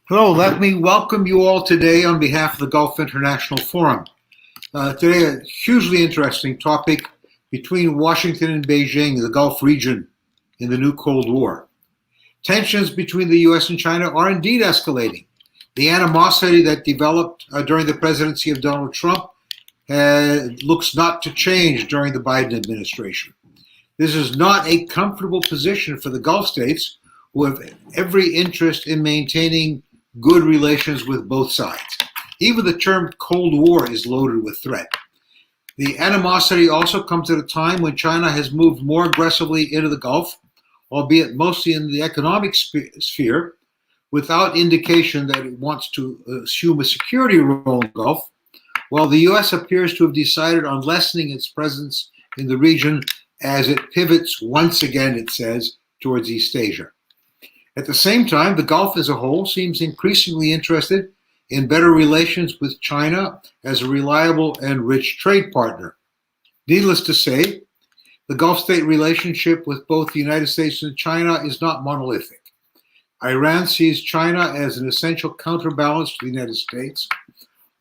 Hello, let me welcome you all today on behalf of the Gulf International Forum. Today, a hugely interesting topic between Washington and Beijing, the Gulf region, in the new Cold War. Tensions between the US and China are indeed escalating. The animosity that developed during the presidency of Donald Trump looks not to change during the Biden administration. This is not a comfortable position for the Gulf states, who have every interest in maintaining good relations with both sides. Even the term Cold War is loaded with threat. The animosity also comes at a time when China has moved more aggressively into the Gulf, albeit mostly in the economic sphere, without indication that it wants to assume a security role in the Gulf, while the US appears to have decided on lessening its presence in the region as it pivots once again, it says, towards East Asia. At the same time, the Gulf as a whole seems increasingly interested in better relations with China as a reliable and rich trade partner. Needless to say, the Gulf state relationship with both the United States and China is not monolithic. Iran sees China as an essential counterbalance to the United States.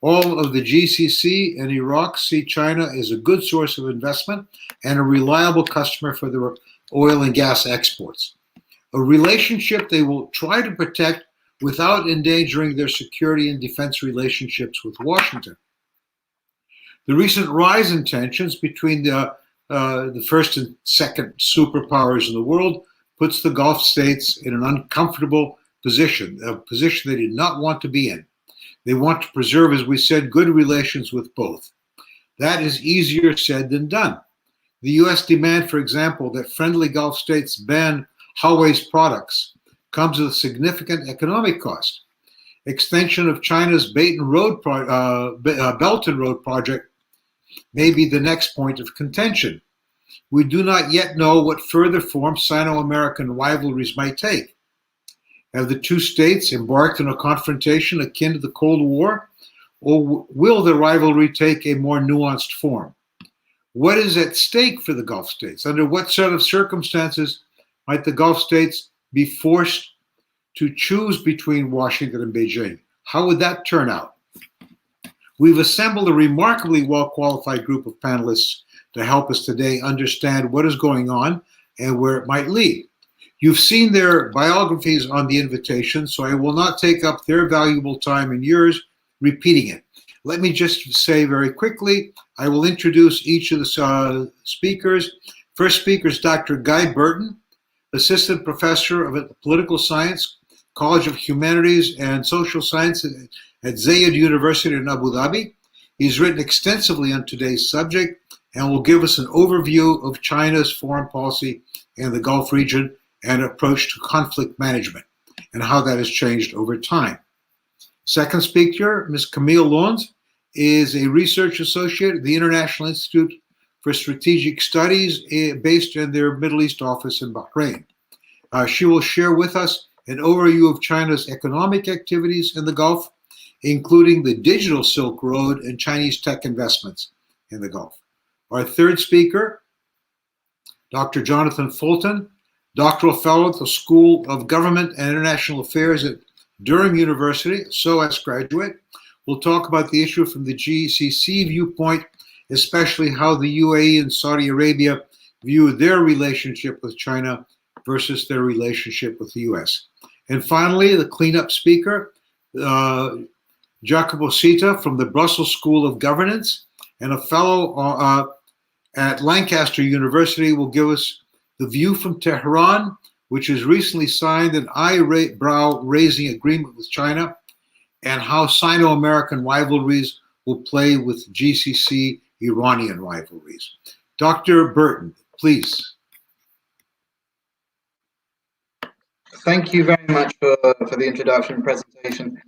All of the GCC and Iraq see China as a good source of investment and a reliable customer for their oil and gas exports. A relationship they will try to protect without endangering their security and defense relationships with Washington. The recent rise in tensions between the first and second superpowers in the world puts the Gulf states in an uncomfortable position, a position they did not want to be in. They want to preserve, as we said, good relations with both. That is easier said than done. The US demand, for example, that friendly Gulf states ban Huawei's products comes with a significant economic cost. Extension of China's Belt and Road project may be the next point of contention. We do not yet know what further form Sino-American rivalries might take. Have the two states embarked on a confrontation akin to the Cold War, or will the rivalry take a more nuanced form? What is at stake for the Gulf states? Under what sort of circumstances might the Gulf states be forced to choose between Washington and Beijing? How would that turn out? We've assembled a remarkably well-qualified group of panelists to help us today understand what is going on and where it might lead. You've seen their biographies on the invitation, so I will not take up their valuable time and yours repeating it. Let me just say very quickly, I will introduce each of the speakers. First speaker is Dr. Guy Burton, Assistant Professor of Political Science, College of Humanities and Social Sciences at Zayed University in Abu Dhabi. He's written extensively on today's subject and will give us an overview of China's foreign policy in the Gulf region and approach to conflict management and how that has changed over time. Second speaker, Ms. Camille Lons, is a research associate at the International Institute for Strategic Studies based in their Middle East office in Bahrain. She will share with us an overview of China's economic activities in the Gulf, including the digital Silk Road and Chinese tech investments in the Gulf. Our third speaker, Dr. Jonathan Fulton, doctoral fellow at the School of Government and International Affairs at Durham University, SOAS graduate, will talk about the issue from the GCC viewpoint, especially how the UAE and Saudi Arabia view their relationship with China versus their relationship with the US. And finally, the cleanup speaker, Jacopo Sita from the Brussels School of Governance and a fellow at Lancaster University, will give us the view from Tehran, which has recently signed an eyebrow-raising agreement with China, and how Sino-American rivalries will play with GCC Iranian rivalries. Dr. Burton, please. Thank you very much for the introduction and presentation.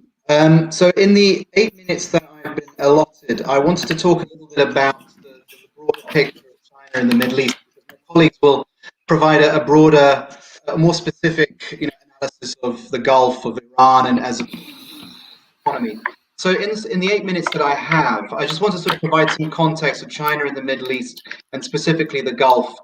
So in the 8 minutes that I've been allotted, I wanted to talk a little bit about the broader picture of China in the Middle East. My colleagues will provide a broader, more specific analysis of the Gulf, of Iran, and as an economy. So in the 8 minutes that I have, I just want to sort of provide some context of China in the Middle East and specifically the Gulf,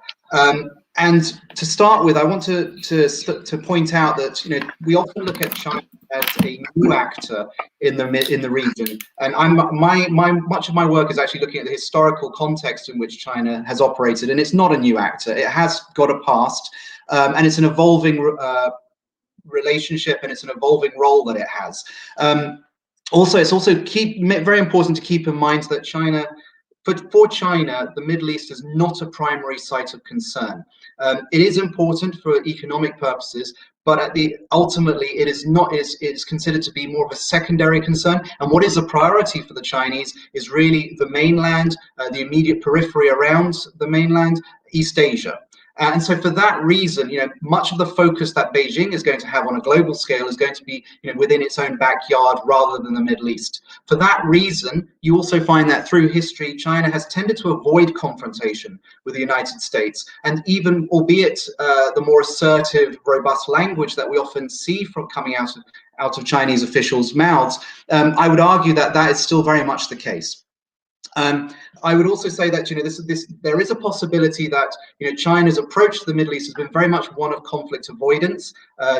And to start with, I want to point out that we often look at China as a new actor in the region, and much of my work is actually looking at the historical context in which China has operated, and it's not a new actor. It has got a past, and it's an evolving relationship, and it's an evolving role that it has. Also, it's also very important to keep in mind that China. For China, the Middle East is not a primary site of concern. It is important for economic purposes, but ultimately it is not. It's considered to be more of a secondary concern. And what is a priority for the Chinese is really the mainland, the immediate periphery around the mainland, East Asia. And so for that reason, much of the focus that Beijing is going to have on a global scale is going to be within its own backyard rather than the Middle East. For that reason, you also find that through history, China has tended to avoid confrontation with the United States. And even, albeit the more assertive, robust language that we often see from coming out of Chinese officials' mouths, I would argue that that is still very much the case. I would also say that there is a possibility that China's approach to the Middle East has been very much one of conflict avoidance,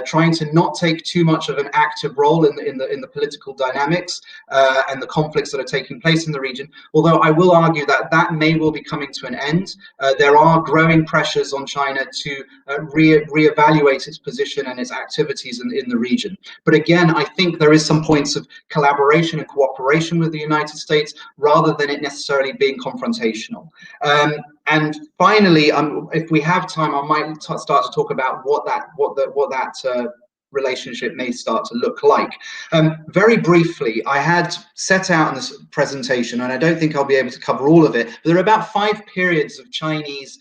trying to not take too much of an active role in the political dynamics and the conflicts that are taking place in the region. Although I will argue that that may well be coming to an end. There are growing pressures on China to reevaluate its position and its activities in the region. But again, I think there is some points of collaboration and cooperation with the United States rather than it necessarily being confrontational. And finally, if we have time, I might start to talk about what that relationship may start to look like. Very briefly, I had set out in this presentation, and I don't think I'll be able to cover all of it, but there are about 5 periods of Chinese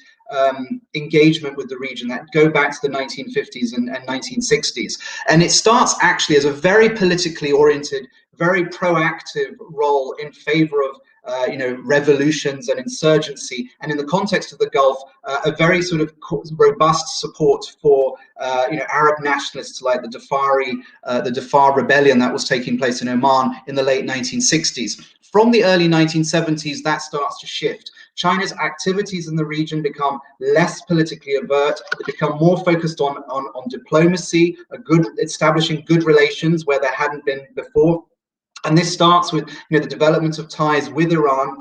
engagement with the region that go back to the 1950s and 1960s. And it starts actually as a very politically oriented, very proactive role in favor of revolutions and insurgency, and in the context of the Gulf, a very sort of robust support for Arab nationalists like the Darfur rebellion that was taking place in Oman in the late 1960s. From the early 1970s, that starts to shift. China's activities in the region become less politically overt. They become more focused on diplomacy, establishing good relations where there hadn't been before. And this starts with the development of ties with Iran,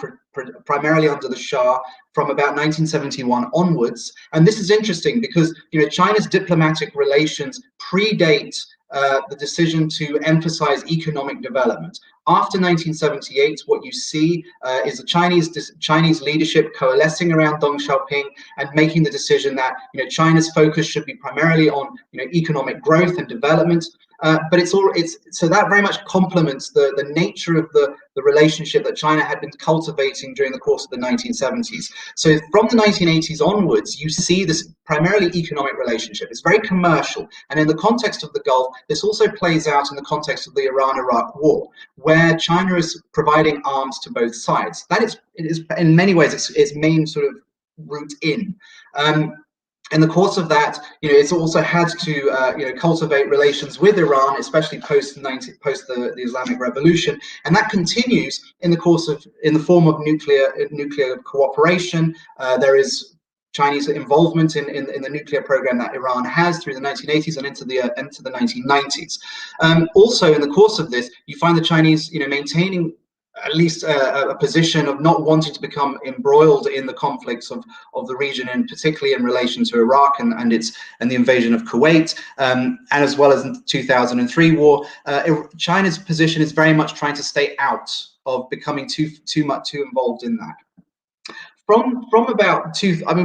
primarily under the Shah, from about 1971 onwards. And this is interesting because China's diplomatic relations predate the decision to emphasize economic development. After 1978, what you see is the Chinese leadership coalescing around Deng Xiaoping and making the decision that China's focus should be primarily on economic growth and development. But so that very much complements the nature of the relationship that China had been cultivating during the course of the 1970s. So from the 1980s onwards, you see this primarily economic relationship. It's very commercial. And in the context of the Gulf, this also plays out in the context of the Iran-Iraq war, where China is providing arms to both sides. It is in many ways its main sort of route in. In the course of that, it's also had to cultivate relations with Iran, especially post the Islamic Revolution, and that continues in the form of nuclear cooperation. There is Chinese involvement in the nuclear program that Iran has through the 1980s and into the 1990s. Also, in the course of this, you find the Chinese maintaining at least a position of not wanting to become embroiled in the conflicts of the region, and particularly in relation to Iraq and the invasion of Kuwait, and as well as the 2003 war. China's position is very much trying to stay out of becoming too involved in that. From about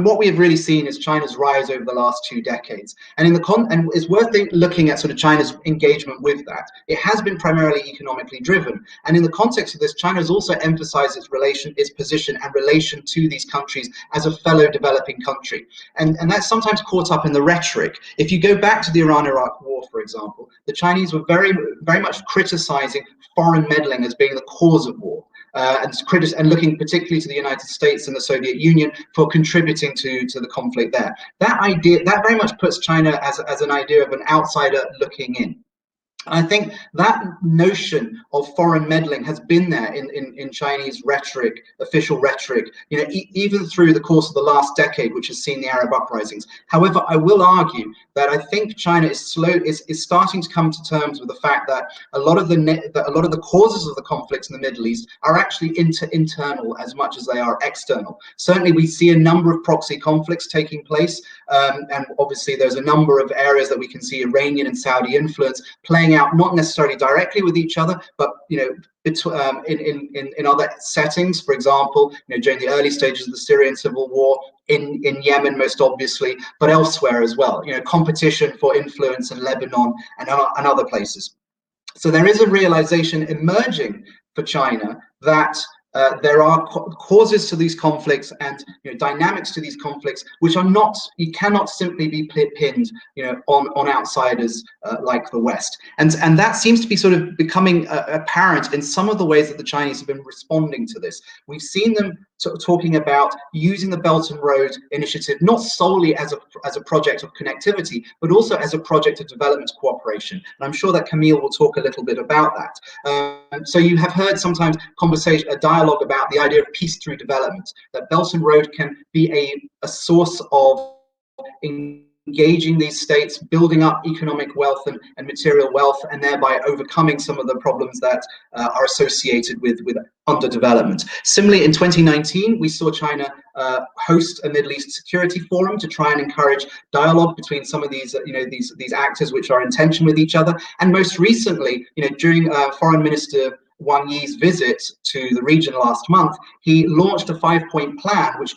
what we have really seen is China's rise over the last 2 decades, and and it's worth looking at sort of China's engagement with that. It has been primarily economically driven, and in the context of this, China has also emphasized its position and relation to these countries as a fellow developing country, and that's sometimes caught up in the rhetoric. If you go back to the Iran-Iraq war, for example, the Chinese were very, very much criticizing foreign meddling as being the cause of war. And looking particularly to the United States and the Soviet Union for contributing to the conflict there. That very much puts China as an idea of an outsider looking in. I think that notion of foreign meddling has been there in Chinese rhetoric, official rhetoric, even through the course of the last decade, which has seen the Arab uprisings. However, I will argue that I think China is starting to come to terms with the fact that a lot of the causes of the conflicts in the Middle East are actually internal as much as they are external. Certainly, we see a number of proxy conflicts taking place, and obviously there's a number of areas that we can see Iranian and Saudi influence playing out, not necessarily directly with each other, but in other settings. For example, during the early stages of the Syrian civil war, in Yemen most obviously, but elsewhere as well. Competition for influence in Lebanon and other places. So there is a realization emerging for China that there are causes to these conflicts and dynamics to these conflicts which are not, you cannot simply be pinned on outsiders like the West, and that seems to be sort of becoming apparent in some of the ways that the Chinese have been responding to this. We've seen them talking about using the Belt and Road Initiative not solely as a project of connectivity, but also as a project of development cooperation. And I'm sure that Camille will talk a little bit about that. So you have heard sometimes a dialogue about the idea of peace through development, that Belt and Road can be a source of engaging these states, building up economic wealth and material wealth, and thereby overcoming some of the problems that are associated with underdevelopment. Similarly, in 2019, we saw China host a Middle East Security Forum to try and encourage dialogue between some of these, these actors which are in tension with each other. And most recently, during Foreign Minister Wang Yi's visit to the region last month, he launched a 5-point plan which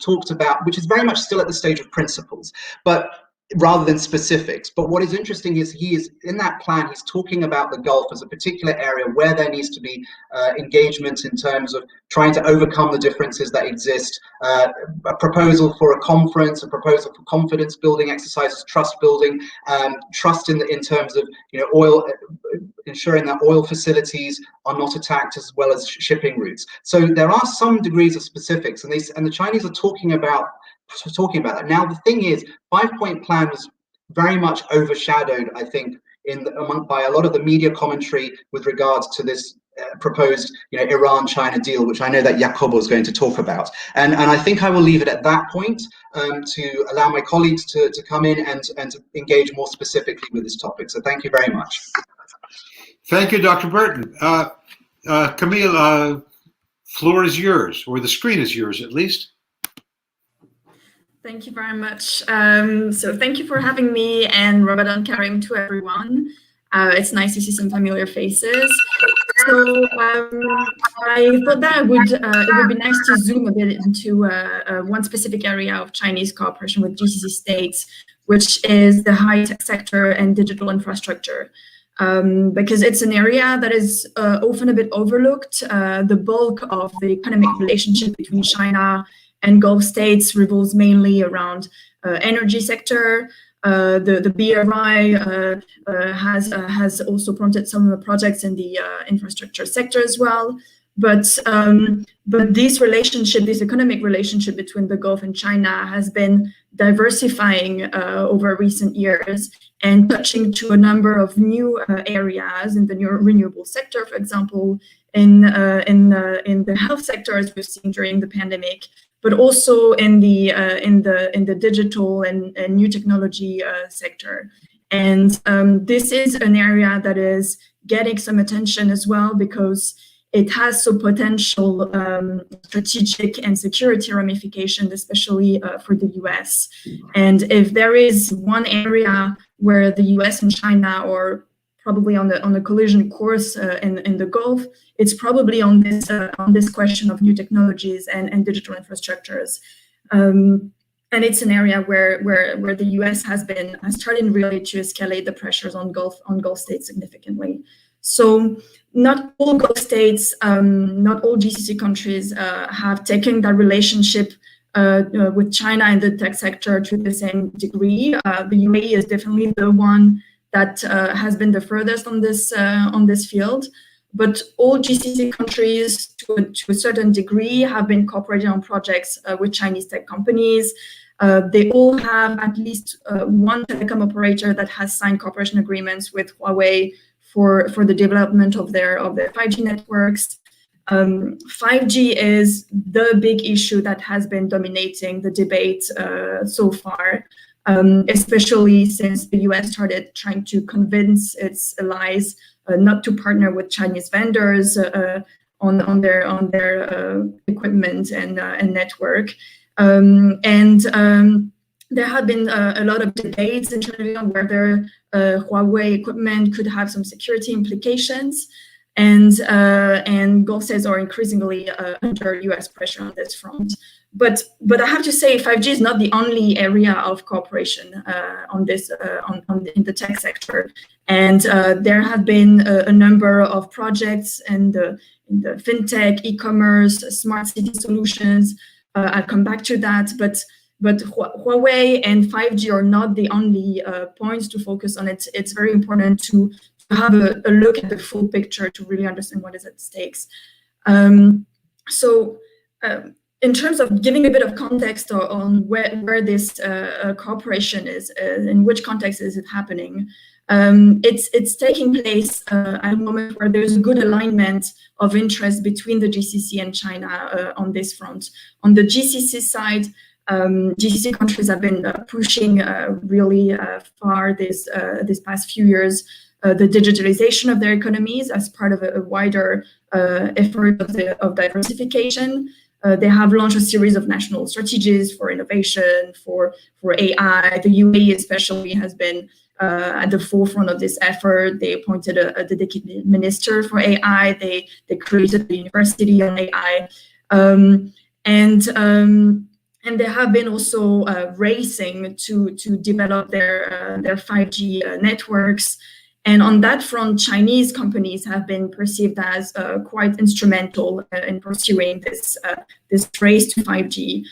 is very much still at the stage of principles, but rather than specifics. But what is interesting is he is in that plan, he's talking about the Gulf as a particular area where there needs to be engagement in terms of trying to overcome the differences that exist, a proposal for a conference, a proposal for confidence building exercises, trust building, trust in terms of oil, ensuring that oil facilities are not attacked, as well as shipping routes. So there are some degrees of specifics, and the Chinese are talking about that. Now, the thing is, 5-point plan was very much overshadowed, I think, by a lot of the media commentary with regards to this proposed Iran-China deal, which I know that Jacobo is going to talk about. And I think I will leave it at that point to allow my colleagues to come in and to engage more specifically with this topic. So thank you very much. Thank you, Dr. Burton. Camille, floor is yours, or the screen is yours at least. Thank you very much. So thank you for having me, and Ramadan Karim to everyone. It's nice to see some familiar faces. So I thought that it would be nice to zoom a bit into one specific area of Chinese cooperation with GCC states, which is the high-tech sector and digital infrastructure. Because it's an area that is often a bit overlooked. The bulk of the economic relationship between China and Gulf states revolves mainly around energy sector. The BRI has also prompted some of the projects in the infrastructure sector as well. But this relationship, this economic relationship between the Gulf and China, has been diversifying over recent years and touching to a number of new areas in the new renewable sector, for example, in the health sector, as we've seen during the pandemic, but also in the digital and new technology sector. And this is an area that is getting some attention as well, because it has some potential strategic and security ramifications, especially for the US. And if there is one area where the US and China are probably on the collision course in the Gulf, it's probably on this question of new technologies and digital infrastructures. And it's an area where the US has started really to escalate the pressures on Gulf states significantly. So not all Gulf states, not all GCC countries have taken that relationship with China in the tech sector to the same degree. The UAE is definitely the one that has been the furthest on this field. But all GCC countries, to a certain degree, have been cooperating on projects with Chinese tech companies. They all have at least one telecom operator that has signed cooperation agreements with Huawei for the development of their 5G networks. 5G is the big issue that has been dominating the debate so far, especially since the US started trying to convince its allies not to partner with Chinese vendors on their equipment and network. There have been a lot of debates internally on whether Huawei equipment could have some security implications. And Gulf states are increasingly under US pressure on this front. But I have to say, 5G is not the only area of cooperation on this in the tech sector. And there have been a number of projects in the fintech, e-commerce, smart city solutions. I'll come back to that, but Huawei and 5G are not the only points to focus on. It's very important to have a look at the full picture to really understand what is at stake. In terms of giving a bit of context on where this cooperation is, in which context is it happening, it's taking place at a moment where there's a good alignment of interest between the GCC and China on this front. On the GCC side, GCC countries have been pushing really far this past few years the digitalization of their economies as part of a wider effort of diversification. They have launched a series of national strategies for innovation, for AI. The UAE especially has been at the forefront of this effort. They appointed a dedicated minister for AI. They created a university on AI. And they have been also racing to develop their 5G networks. And on that front, Chinese companies have been perceived as quite instrumental in pursuing this race to 5G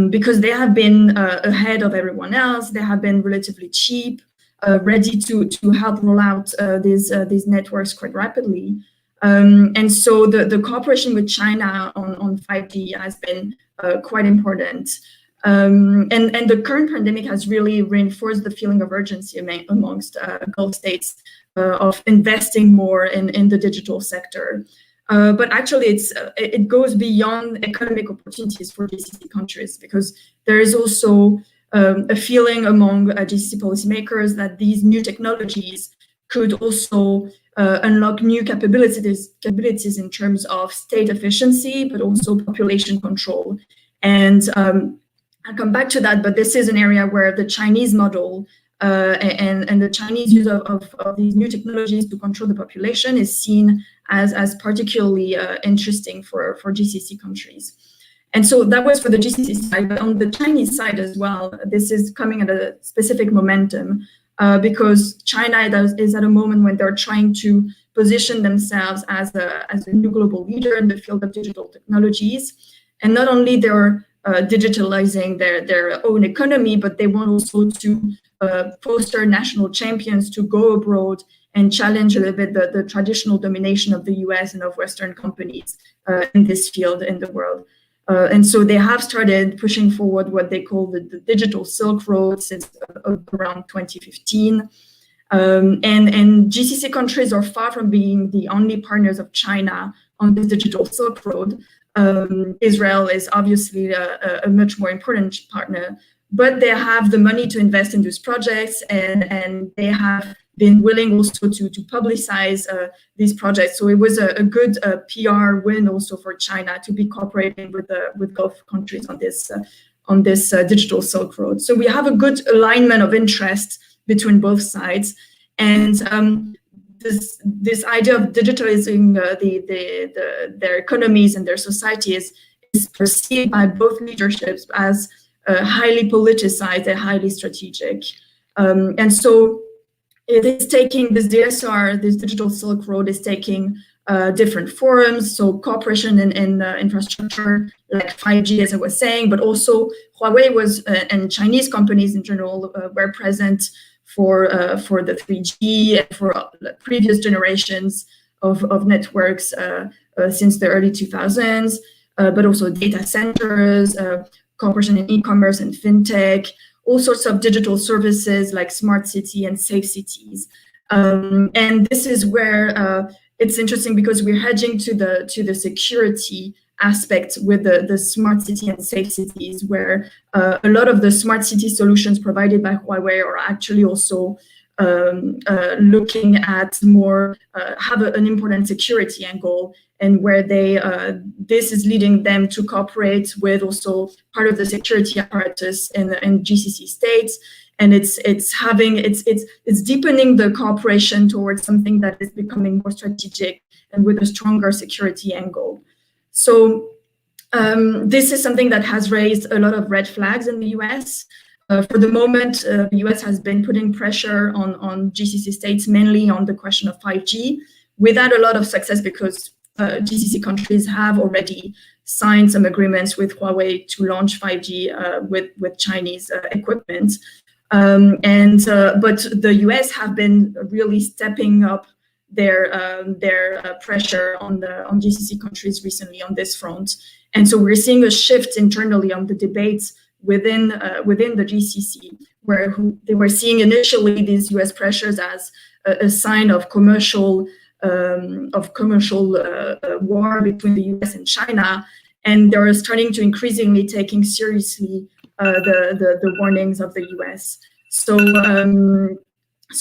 because they have been ahead of everyone else. They have been relatively cheap, ready to help roll out these networks quite rapidly. And so the cooperation with China on 5G has been quite important. And the current pandemic has really reinforced the feeling of urgency amongst Gulf states of investing more in the digital sector. But actually, it goes beyond economic opportunities for GCC countries, because there is also a feeling among GCC policymakers that these new technologies could also unlock new capabilities in terms of state efficiency, but also population control. And I'll come back to that, but this is an area where the Chinese model and the Chinese use of these new technologies to control the population is seen as particularly interesting for GCC countries. And so that was for the GCC side, but on the Chinese side as well, this is coming at a specific momentum because China is at a moment when they're trying to position themselves as a new global leader in the field of digital technologies. And not only they're digitalizing their own economy, but they want also to foster national champions to go abroad and challenge a little bit the traditional domination of the US and of Western companies in this field in the world. And so they have started pushing forward what they call the digital Silk Road since around 2015. And GCC countries are far from being the only partners of China on this digital Silk Road. Israel is obviously a much more important partner, but they have the money to invest in these projects, and they have been willing also to publicize these projects. So it was a good PR win also for China to be cooperating with Gulf countries on this digital Silk Road. So we have a good alignment of interest between both sides, and this idea of digitalizing their economies and their society is perceived by both leaderships as highly politicized and highly strategic. And so it is taking this DSR, this digital Silk Road is taking different forums, so cooperation in infrastructure like 5G, as I was saying, but also Huawei was and Chinese companies in general were present for the 3G and for previous generations of networks since the early 2000s, but also data centers, cooperation in e-commerce and fintech, all sorts of digital services like smart city and safe cities. And this is where it's interesting because we're hedging to the security aspect with the smart city and safe cities, where a lot of the smart city solutions provided by Huawei are actually also looking at more have an important security angle, and where they this is leading them to cooperate with also part of the security apparatus in GCC states, and it's deepening the cooperation towards something that is becoming more strategic and with a stronger security angle. So this is something that has raised a lot of red flags in the US. For the moment, the US has been putting pressure on GCC states, mainly on the question of 5G, without a lot of success, because GCC countries have already signed some agreements with Huawei to launch 5G with Chinese equipment. But the US have been really stepping up their pressure on GCC countries recently on this front. And so we're seeing a shift internally on the debates within the GCC, where they were seeing initially these US pressures as a sign of commercial war between the US and China, and they're starting to increasingly taking seriously the warnings of the US. So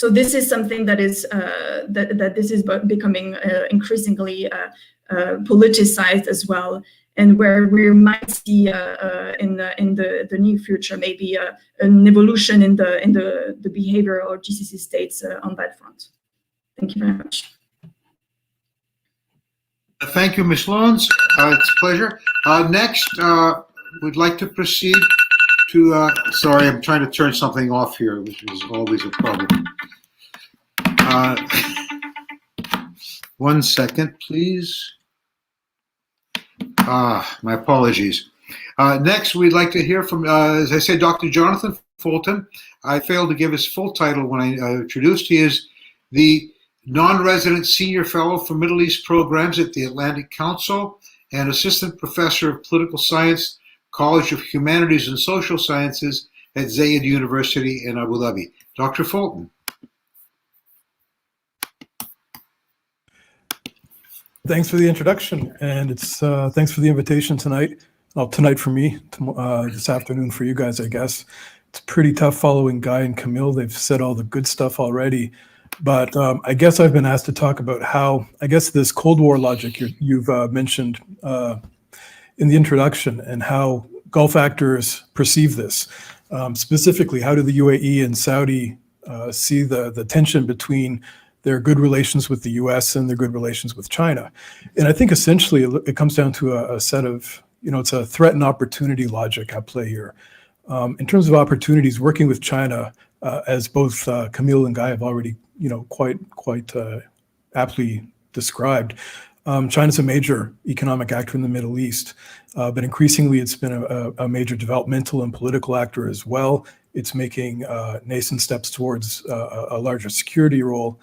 this is something that is that this is becoming increasingly politicized as well, and where we might see in the near future maybe an evolution in the behavior of GCC states on that front. Thank you very much. Thank you, Ms. Loans. It's a pleasure. Next, we'd like to proceed to, sorry, I'm trying to turn something off here, which is always a problem. 1 second, please. My apologies. Next, we'd like to hear from, as I said, Dr. Jonathan Fulton. I failed to give his full title when I introduced. He is the non-resident senior fellow for Middle East programs at the Atlantic Council and assistant professor of political science, College of Humanities and Social Sciences at Zayed University in Abu Dhabi. Dr. Fulton. Thanks for the introduction, and it's thanks for the invitation tonight. Well, tonight for me, this afternoon for you guys, I guess. It's pretty tough following Guy and Camille. They've said all the good stuff already, but I guess I've been asked to talk about how, I guess, this Cold War logic you've mentioned in the introduction, and how Gulf actors perceive this. Specifically, how do the UAE and Saudi see the tension between their good relations with the US and their good relations with China? And I think essentially it comes down to a set of, it's a threat and opportunity logic at play here. In terms of opportunities, working with China, as both Camille and Guy have already, quite aptly described, China's a major economic actor in the Middle East, but increasingly it's been a major developmental and political actor as well. It's making nascent steps towards a larger security role.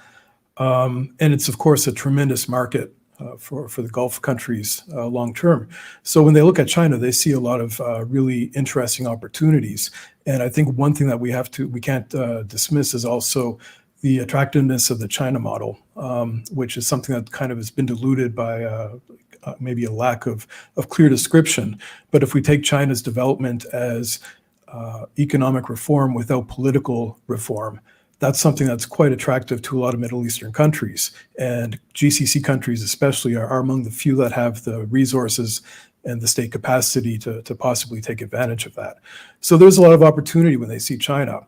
And it's, of course, a tremendous market for the Gulf countries long term. So when they look at China, they see a lot of really interesting opportunities. And I think one thing that we can't dismiss is also the attractiveness of the China model, which is something that kind of has been diluted by maybe a lack of clear description. But if we take China's development as economic reform without political reform, that's something that's quite attractive to a lot of Middle Eastern countries. And GCC countries especially are among the few that have the resources and the state capacity to possibly take advantage of that. So there's a lot of opportunity when they see China.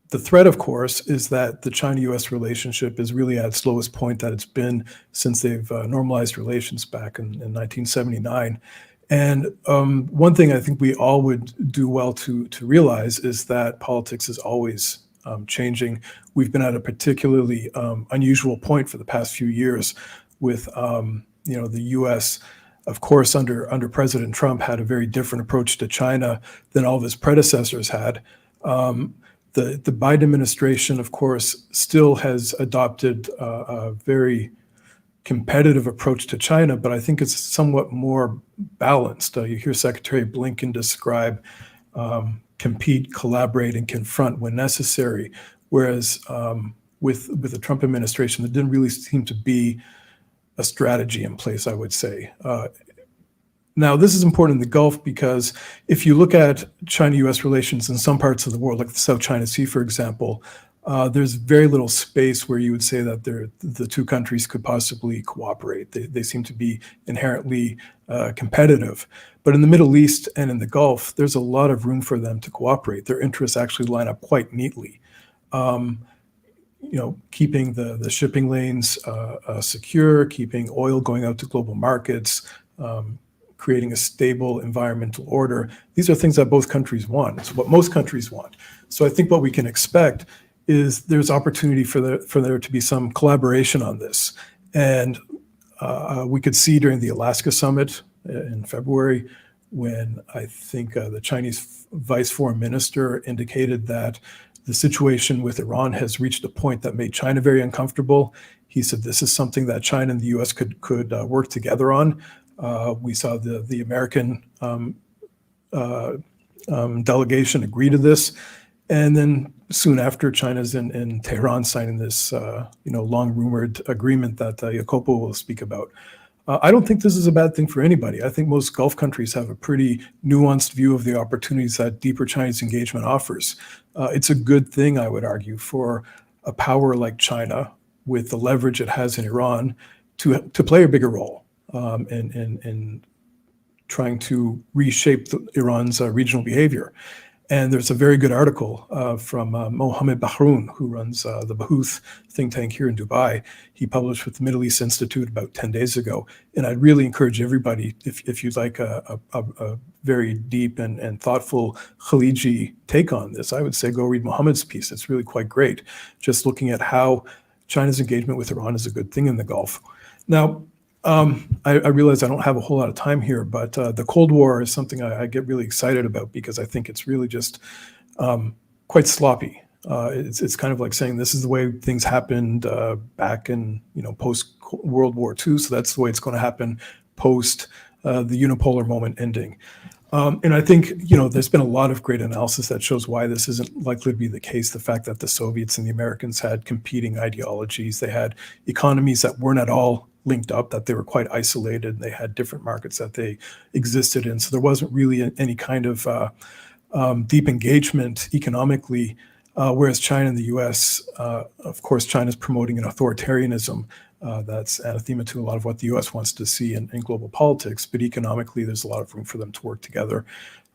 The threat, of course, is that the China-US relationship is really at its lowest point that it's been since they've normalized relations back in 1979. And one thing I think we all would do well to realize is that politics is always changing. We've been at a particularly unusual point for the past few years with, the U.S., of course, under President Trump, had a very different approach to China than all of his predecessors had. The Biden administration, of course, still has adopted a very competitive approach to China, but I think it's somewhat more balanced. You hear Secretary Blinken describe compete, collaborate, and confront when necessary, Whereas with the Trump administration, there didn't really seem to be a strategy in place, I would say. Now, this is important in the Gulf because if you look at China-U.S. relations in some parts of the world, like the South China Sea, for example, there's very little space where you would say that the two countries could possibly cooperate. They seem to be inherently competitive. But in the Middle East and in the Gulf, there's a lot of room for them to cooperate. Their interests actually line up quite neatly. Keeping the shipping lanes secure, keeping oil going out to global markets, creating a stable environmental order. These are things that both countries want. It's what most countries want. So I think what we can expect is there's opportunity for there to be some collaboration on this. And we could see during the Alaska summit in February when I think the Chinese vice foreign minister indicated that the situation with Iran has reached a point that made China very uncomfortable. He said this is something that China and the U.S. could work together on. We saw the American delegation agree to this, and then soon after, China's in Tehran signing this long rumored agreement that Jacopo will speak about. I don't think this is a bad thing for anybody. I think most Gulf countries have a pretty nuanced view of the opportunities that deeper Chinese engagement offers. It's a good thing, I would argue, for a power like China, with the leverage it has in Iran, to play a bigger role in trying to reshape Iran's regional behavior. And there's a very good article from Mohammed Bahroun, who runs the Bahuth think tank here in Dubai. He published with the Middle East Institute about 10 days ago. And I'd really encourage everybody, if you'd like a very deep and thoughtful Khaliji take on this, I would say go read Mohammed's piece. It's really quite great, just looking at how China's engagement with Iran is a good thing in the Gulf. Now, I realize I don't have a whole lot of time here, but the Cold War is something I get really excited about because I think it's really just quite sloppy. It's kind of like saying this is the way things happened back in post World War II, so that's the way it's going to happen post the unipolar moment ending. And I think there's been a lot of great analysis that shows why this isn't likely to be the case. The fact that the Soviets and the Americans had competing ideologies, they had economies that weren't at all linked up, that they were quite isolated, and they had different markets that they existed in. So there wasn't really any kind of deep engagement economically, whereas China and the US, of course, China's promoting an authoritarianism that's anathema to a lot of what the US wants to see in global politics, but economically there's a lot of room for them to work together.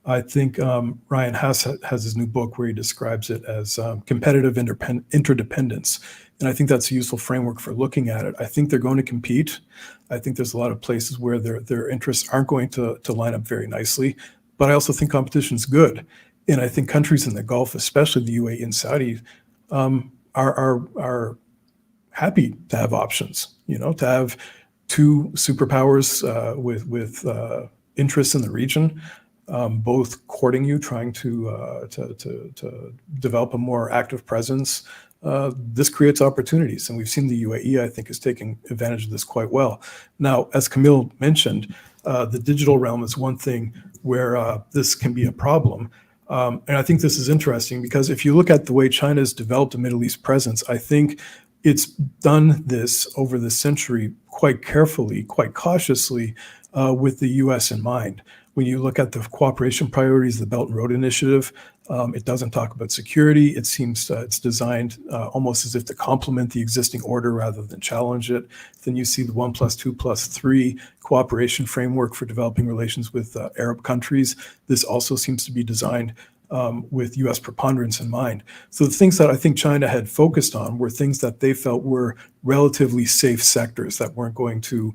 I think Ryan Haas has his new book where he describes it as competitive interdependence. And I think that's a useful framework for looking at it. I think they're going to compete. I think there's a lot of places where their interests aren't going to line up very nicely. But I also think competition is good. And I think countries in the Gulf, especially the UAE and Saudi, are happy to have options, to have two superpowers with interests in the region, both courting you, trying to develop a more active presence. This creates opportunities, and we've seen the UAE, I think, is taking advantage of this quite well. Now, as Camille mentioned, the digital realm is one thing where this can be a problem. And I think this is interesting because if you look at the way China's developed a Middle East presence, I think it's done this over the century quite carefully, quite cautiously, with the US in mind. When you look at the cooperation priorities, the Belt and Road Initiative, it doesn't talk about security. It seems it's designed almost as if to complement the existing order rather than challenge it. Then you see the 1+2+3 cooperation framework for developing relations with Arab countries. This also seems to be designed with US preponderance in mind. So the things that I think China had focused on were things that they felt were relatively safe sectors that weren't going to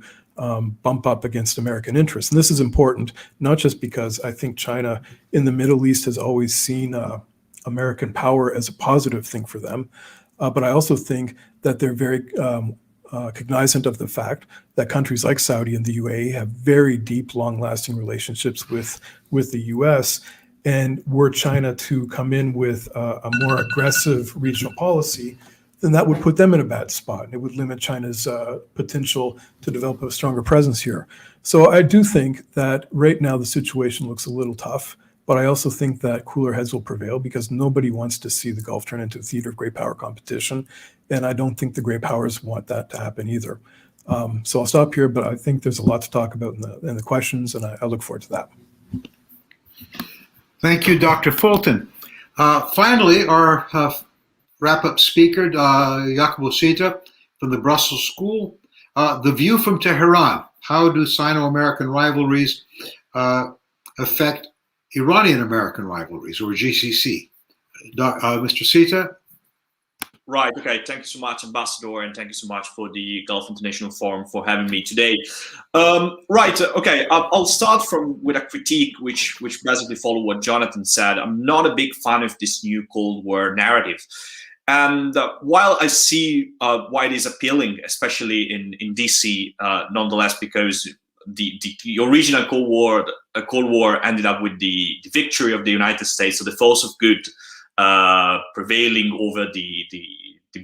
bump up against American interests. And this is important, not just because I think China in the Middle East has always seen American power as a positive thing for them, but I also think that they're very cognizant of the fact that countries like Saudi and the UAE have very deep, long-lasting relationships with the US. And were China to come in with a more aggressive regional policy, then that would put them in a bad spot. And it would limit China's potential to develop a stronger presence here. So I do think that right now the situation looks a little tough, But I also think that cooler heads will prevail because nobody wants to see the Gulf turn into a theater of great power competition. And I don't think the great powers want that to happen either. So I'll stop here, but I think there's a lot to talk about in the questions, and I look forward to that. Thank you, Dr. Fulton. Finally, our wrap-up speaker, Jacopo Sita from the Brussels School. The view from Tehran. How do Sino-American rivalries affect Iranian-American rivalries, or GCC? Mr. Sita? Right. Okay. Thank you so much, Ambassador, and thank you so much for the Gulf International Forum for having me today. Right. Okay. I'll start with a critique, which basically follow what Jonathan said. I'm not a big fan of this new Cold War narrative, and while I see why it is appealing, especially in DC, nonetheless, because the original Cold War ended up with the victory of the United States, so the force of good prevailing over the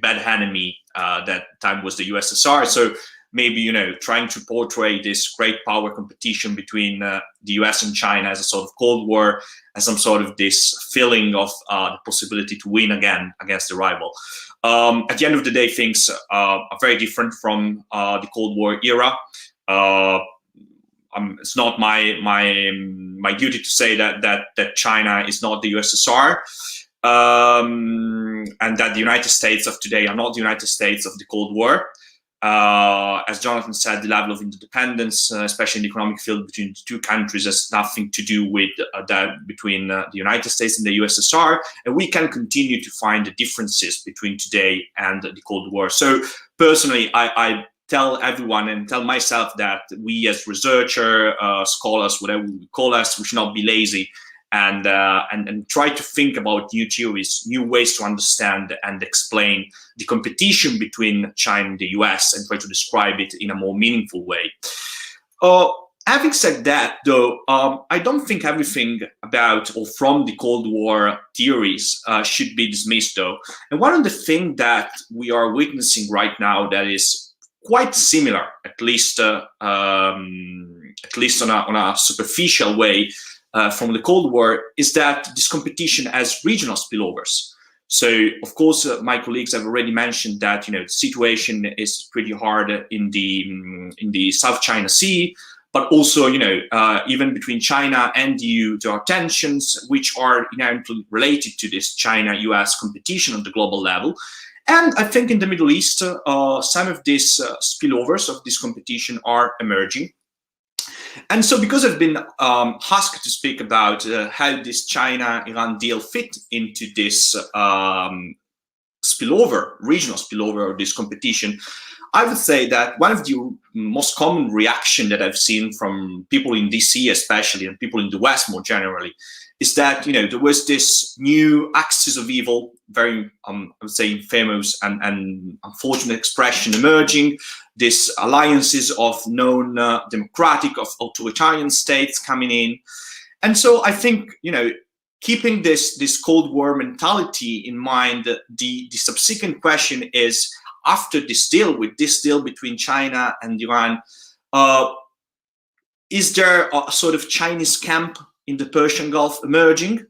bad enemy that time was the USSR. So maybe, trying to portray this great power competition between the US and China as a sort of Cold War, as some sort of this feeling of the possibility to win again against the rival. At the end of the day, things are very different from the Cold War era. It's not my duty to say that China is not the USSR. And that the United States of today are not the United States of the Cold War. As Jonathan said, the level of interdependence, especially in the economic field between the two countries, has nothing to do with that between the United States and the USSR. And we can continue to find the differences between today and the Cold War. So personally, I tell everyone and tell myself that we as researchers, scholars, whatever we call us, we should not be lazy. And try to think about new theories, new ways to understand and explain the competition between China and the US, and try to describe it in a more meaningful way. Having said that, though, I don't think everything about or from the Cold War theories should be dismissed, though. And one of the things that we are witnessing right now that is quite similar, at least on a superficial way, from the Cold War, is that this competition has regional spillovers. So, of course, my colleagues have already mentioned that the situation is pretty hard in the South China Sea, but also even between China and the EU, there are tensions which are inherently related to this China-US competition on the global level. And I think in the Middle East, some of these spillovers of this competition are emerging. And so, because I've been asked to speak about how this China-Iran deal fit into this regional spillover of this competition, I would say that one of the most common reaction that I've seen from people in DC especially, and people in the West more generally, is that there was this new axis of evil, very I would say famous and unfortunate expression emerging, these alliances of known democratic, of authoritarian states coming in. And so I think keeping this Cold War mentality in mind, the subsequent question is, after this deal between China and Iran, is there a sort of Chinese camp in the Persian Gulf emerging?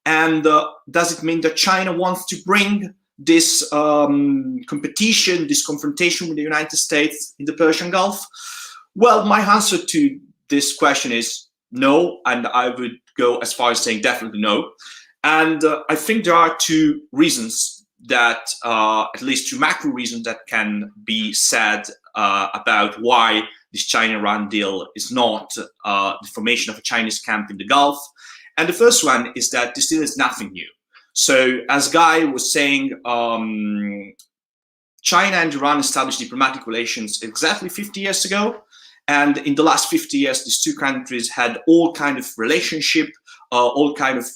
And does it mean that China wants to bring this competition, this confrontation with the United States in the Persian Gulf? Well, my answer to this question is no, and I would go as far as saying definitely no. And I think there are two reasons that, at least two macro reasons that can be said about why this China-Iran deal is not the formation of a Chinese camp in the Gulf. And the first one is that this deal is nothing new. So, as Guy was saying, China and Iran established diplomatic relations exactly 50 years ago. And in the last 50 years, these two countries had all kind of relationship, all kind of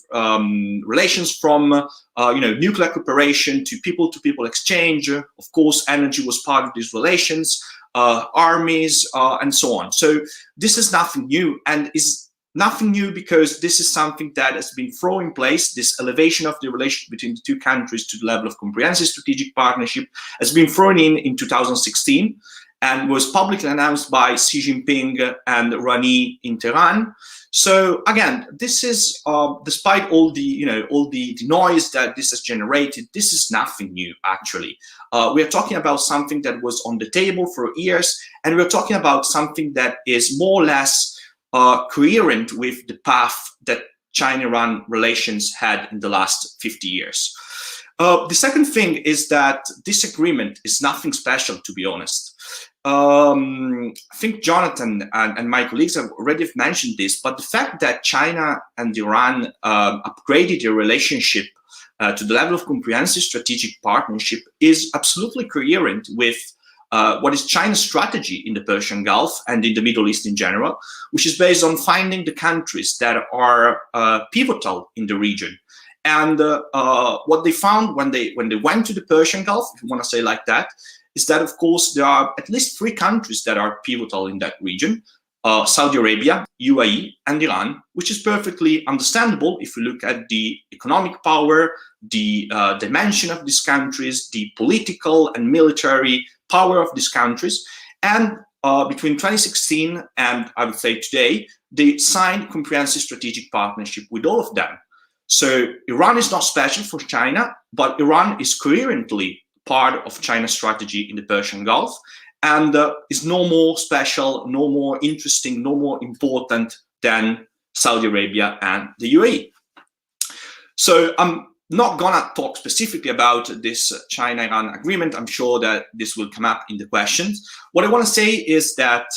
relations from nuclear cooperation to people exchange. Of course, energy was part of these relations, armies, and so on. So this is nothing new, and is nothing new because this is something that has been thrown in place. This elevation of the relationship between the two countries to the level of comprehensive strategic partnership has been thrown in 2016. and was publicly announced by Xi Jinping and Rouhani in Tehran. So again, this is despite all the noise that this has generated, this is nothing new actually. We are talking about something that was on the table for years, and we're talking about something that is more or less coherent with the path that China-Iran relations had in the last 50 years. The second thing is that this agreement is nothing special, to be honest. I think Jonathan and my colleagues have already mentioned this, but the fact that China and Iran upgraded their relationship to the level of comprehensive strategic partnership is absolutely coherent with what is China's strategy in the Persian Gulf and in the Middle East in general, which is based on finding the countries that are pivotal in the region. And what they found when they went to the Persian Gulf, if you want to say like that, is that, of course, there are at least 3 countries that are pivotal in that region: Saudi Arabia, UAE, and Iran, which is perfectly understandable if you look at the economic power, the dimension of these countries, the political and military power of these countries. And between 2016 and I would say today, they signed comprehensive strategic partnership with all of them. So Iran is not special for China, but Iran is coherently part of China's strategy in the Persian Gulf, and is no more special, no more interesting, no more important than Saudi Arabia and the UAE. So I'm not gonna talk specifically about this China-Iran agreement. I'm sure that this will come up in the questions. What I want to say is that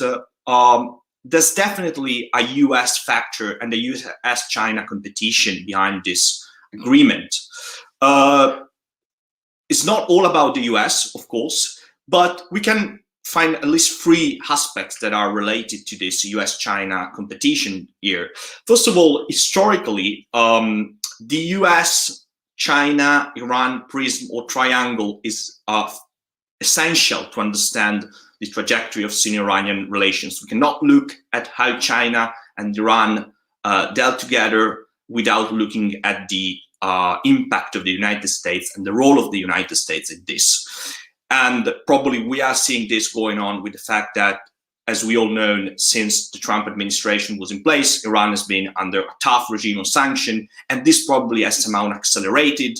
there's definitely a US factor and a US-China competition behind this agreement. It's not all about the US, of course, but we can find at least 3 aspects that are related to this US-China competition here. First of all, historically, the US-China-Iran prism or triangle is essential to understand the trajectory of Sino-Iranian relations. We cannot look at how China and Iran dealt together without looking at the impact of the United States and the role of the United States in this. And probably we are seeing this going on with the fact that, as we all know, since the Trump administration was in place, Iran has been under a tough regime of sanction, and this probably has somehow accelerated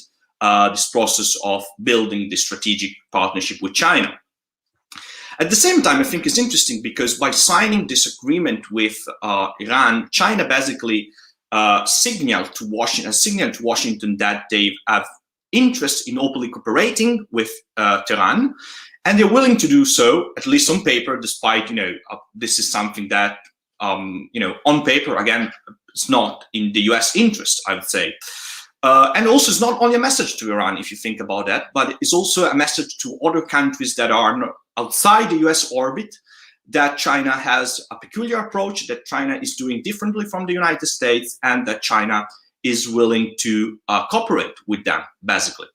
this process of building the strategic partnership with China. At the same time, I think it's interesting because by signing this agreement with Iran, China basically signaled to Washington that they have interest in openly cooperating with Tehran, and they're willing to do so, at least on paper, despite, this is something that, on paper, again, it's not in the US interest, I would say. And also, it's not only a message to Iran, if you think about that, but it's also a message to other countries that are outside the US orbit, that China has a peculiar approach, that China is doing differently from the United States, and that China is willing to cooperate with them, basically.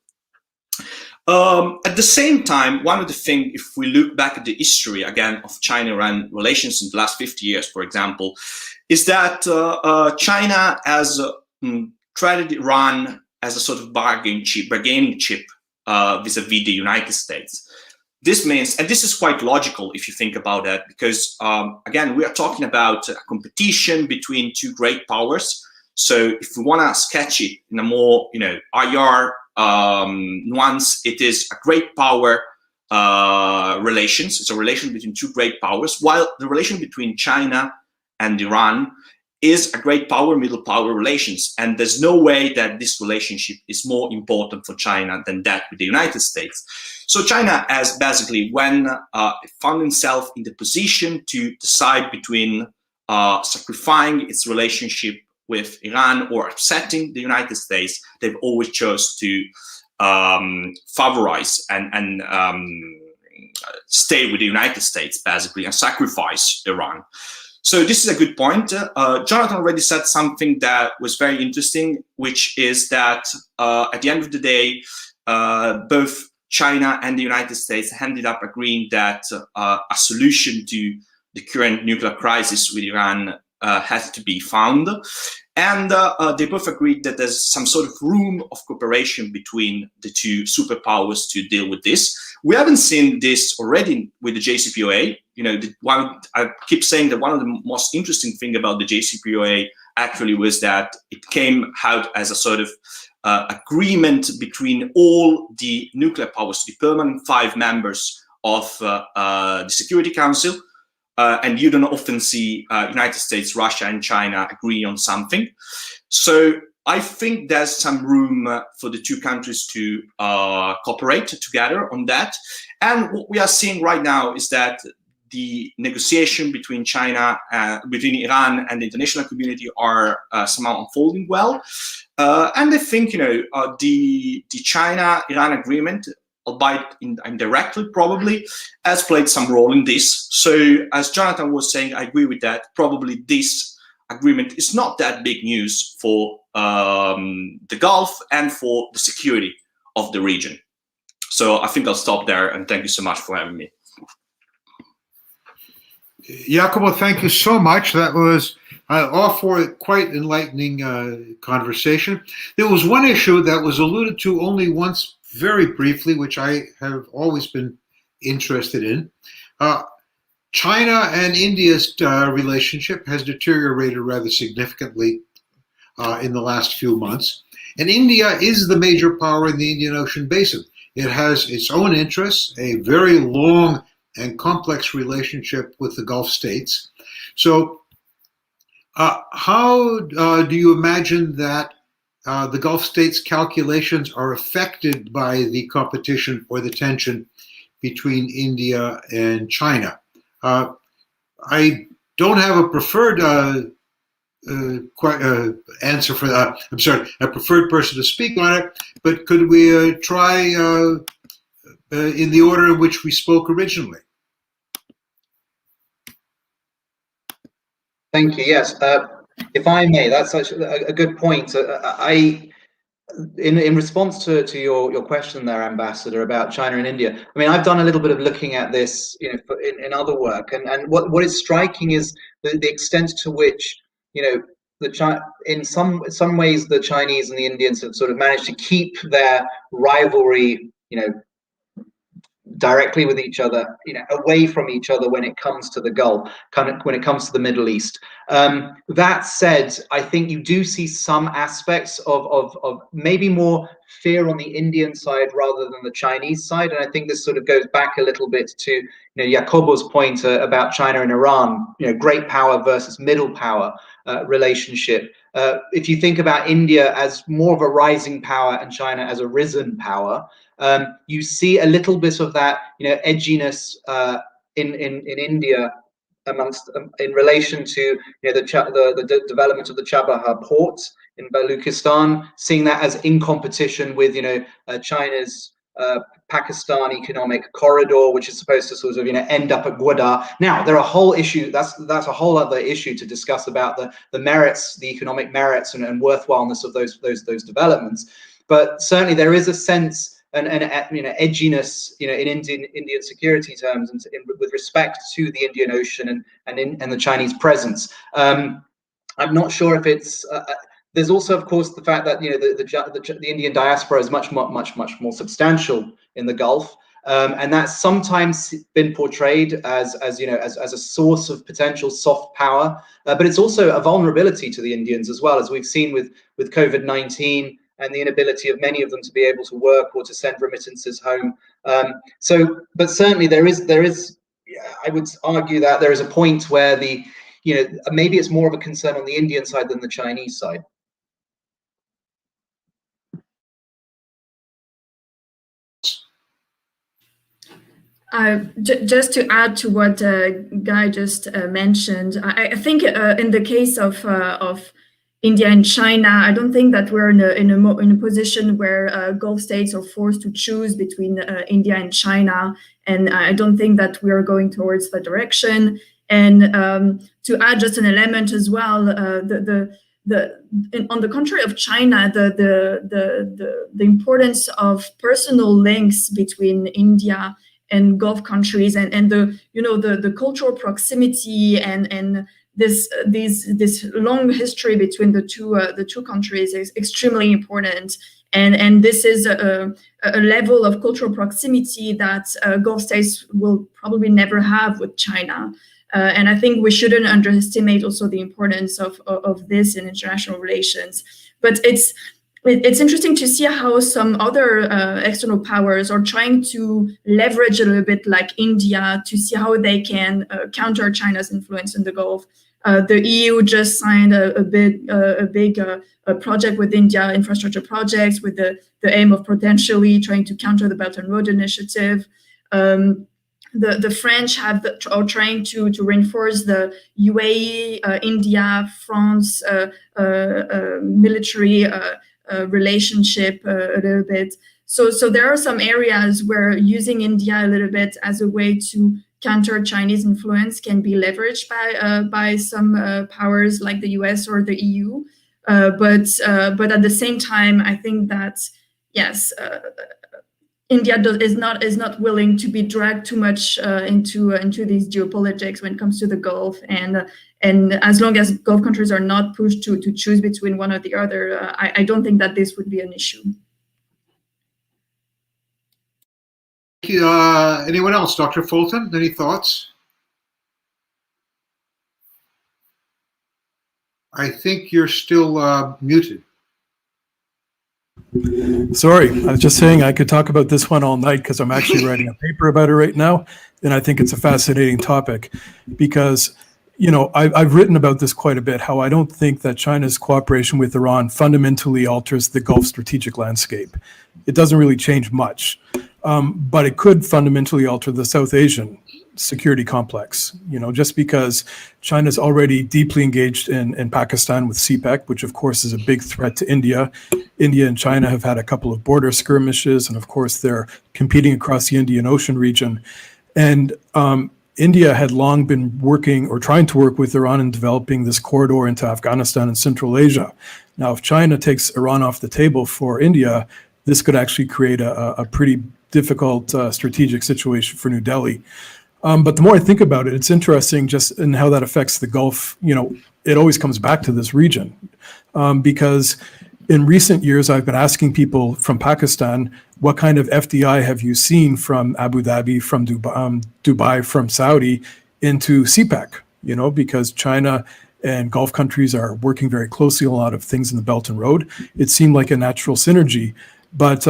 At the same time, one of the things, if we look back at the history, again, of China-Iran relations in the last 50 years, for example, is that China has treated Iran as a sort of bargaining chip vis-a-vis the United States. This means, and this is quite logical if you think about that, because again, we are talking about a competition between 2 great powers. So if we want to sketch it in a more, IR nuance, it is a great power relations. It's a relation between 2 great powers, while the relation between China and Iran is a great power, middle power relations. And there's no way that this relationship is more important for China than that with the United States. So China has basically, when it found itself in the position to decide between sacrificing its relationship with Iran or upsetting the United States, they've always chose to favorize and stay with the United States, basically, and sacrifice Iran. So this is a good point. Jonathan already said something that was very interesting, which is that at the end of the day, both China and the United States ended up agreeing that a solution to the current nuclear crisis with Iran has to be found. And they both agreed that there's some sort of room of cooperation between the two superpowers to deal with this. We haven't seen this already with the JCPOA. I keep saying that one of the most interesting thing about the JCPOA actually was that it came out as a sort of agreement between all the nuclear powers, the permanent 5 members of the Security Council. And you don't often see United States, Russia, and China agree on something. So I think there's some room for the two countries to cooperate together on that. And what we are seeing right now is that the negotiation between China, between Iran and the international community are somehow unfolding well. And I think, the China-Iran agreement, albeit indirectly probably, has played some role in this. So as Jonathan was saying, I agree with that. Probably this agreement is not that big news for the Gulf and for the security of the region. So I think I'll stop there, and thank you so much for having me. Jacopo, thank you so much. That was all for quite enlightening conversation. There was one issue that was alluded to only once very briefly, which I have always been interested in. China and India's relationship has deteriorated rather significantly in the last few months. And India is the major power in the Indian Ocean basin. It has its own interests, a very long and complex relationship with the Gulf states. So how do you imagine that the Gulf states' calculations are affected by the competition or the tension between India and China? I don't have a preferred answer for that. I'm sorry, a preferred person to speak on it, but could we try in the order in which we spoke originally? Thank you. Yes, if I may, that's such a good point. In response to your question there, Ambassador, about China and India, I mean, I've done a little bit of looking at this, in other work, and what is striking is the extent to which, in some ways the Chinese and the Indians have sort of managed to keep their rivalry, directly with each other, away from each other when it comes to the Gulf, when it comes to the Middle East. That said, I think you do see some aspects of maybe more fear on the Indian side rather than the Chinese side, and I think this sort of goes back a little bit to Jacobo's point about China and Iran, great power versus middle power relationship. If you think about India as more of a rising power and China as a risen power, you see a little bit of that, edginess in India in relation to the development of the Chabahar port in Baluchistan, seeing that as in competition with China's Pakistan economic corridor, which is supposed to sort of end up at Gwadar. Now there are a whole issue that's a whole other issue to discuss about the merits, the economic merits and worthwhileness of those developments. But certainly there is a sense and edginess in Indian security terms and with respect to the Indian Ocean and the Chinese presence. I'm not sure if it's there's also, of course, the fact that the Indian diaspora is much more substantial in the Gulf, and that's sometimes been portrayed as a source of potential soft power, but it's also a vulnerability to the Indians as well, as we've seen with COVID-19 and the inability of many of them to be able to work or to send remittances home. But certainly there is. I would argue that there is a point where maybe it's more of a concern on the Indian side than the Chinese side. Just to add to what Guy just mentioned, I think in the case of India and China, I don't think that we're in a position where Gulf states are forced to choose between India and China, and I don't think that we are going towards that direction. And to add just an element as well, on the contrary of China, the importance of personal links between India and Gulf countries and the cultural proximity and this long history between the two countries is extremely important, and this is a level of cultural proximity that Gulf states will probably never have with China. And I think we shouldn't underestimate also the importance of this in international relations. But it's interesting to see how some other external powers are trying to leverage a little bit, like India, to see how they can counter China's influence in the Gulf. The EU just signed a big project with India, infrastructure projects, with the aim of potentially trying to counter the Belt and Road Initiative. The French are trying to reinforce the UAE, India, France military relationship a little bit. So there are some areas where using India a little bit as a way to counter Chinese influence can be leveraged by some powers like the US or the EU. But at the same time, I think that yes, India is not willing to be dragged too much into these geopolitics when it comes to the Gulf, and as long as Gulf countries are not pushed to choose between one or the other, I don't think that this would be an issue. Thank you. Anyone else? Dr. Fulton, any thoughts? I think you're still muted. Sorry, I was just saying I could talk about this one all night because I'm actually writing a paper about it right now, and I think it's a fascinating topic because, you know, I've written about this quite a bit, how I don't think that China's cooperation with Iran fundamentally alters the Gulf strategic landscape. It doesn't really change much, but it could fundamentally alter the South Asian security complex, you know, just because China's already deeply engaged in Pakistan with CPEC, which of course is a big threat to India. India and China have had a couple of border skirmishes, and of course they're competing across the Indian Ocean region. And India had long been working or trying to work with Iran in developing this corridor into Afghanistan and Central Asia. Now, if China takes Iran off the table for India, this could actually create a pretty difficult strategic situation for New Delhi. But the more I think about it, it's interesting just in how that affects the Gulf. You know, it always comes back to this region because in recent years, I've been asking people from Pakistan, what kind of FDI have you seen from Abu Dhabi, from Dubai, from Saudi into CPEC? You know, because China and Gulf countries are working very closely on a lot of things in the Belt and Road. It seemed like a natural synergy. But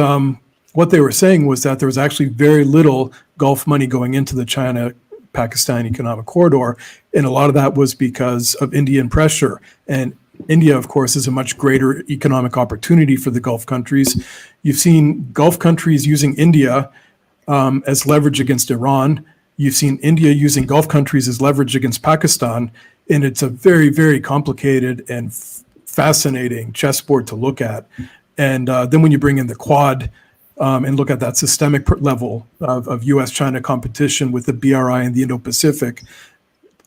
what they were saying was that there was actually very little Gulf money going into the China-Pakistan economic corridor, and a lot of that was because of Indian pressure. And India, of course, is a much greater economic opportunity for the Gulf countries. You've seen Gulf countries using India as leverage against Iran. You've seen India using Gulf countries as leverage against Pakistan, and it's a very, very complicated and fascinating chessboard to look at. And then when you bring in the Quad and look at that systemic level of US-China competition with the BRI and the Indo-Pacific,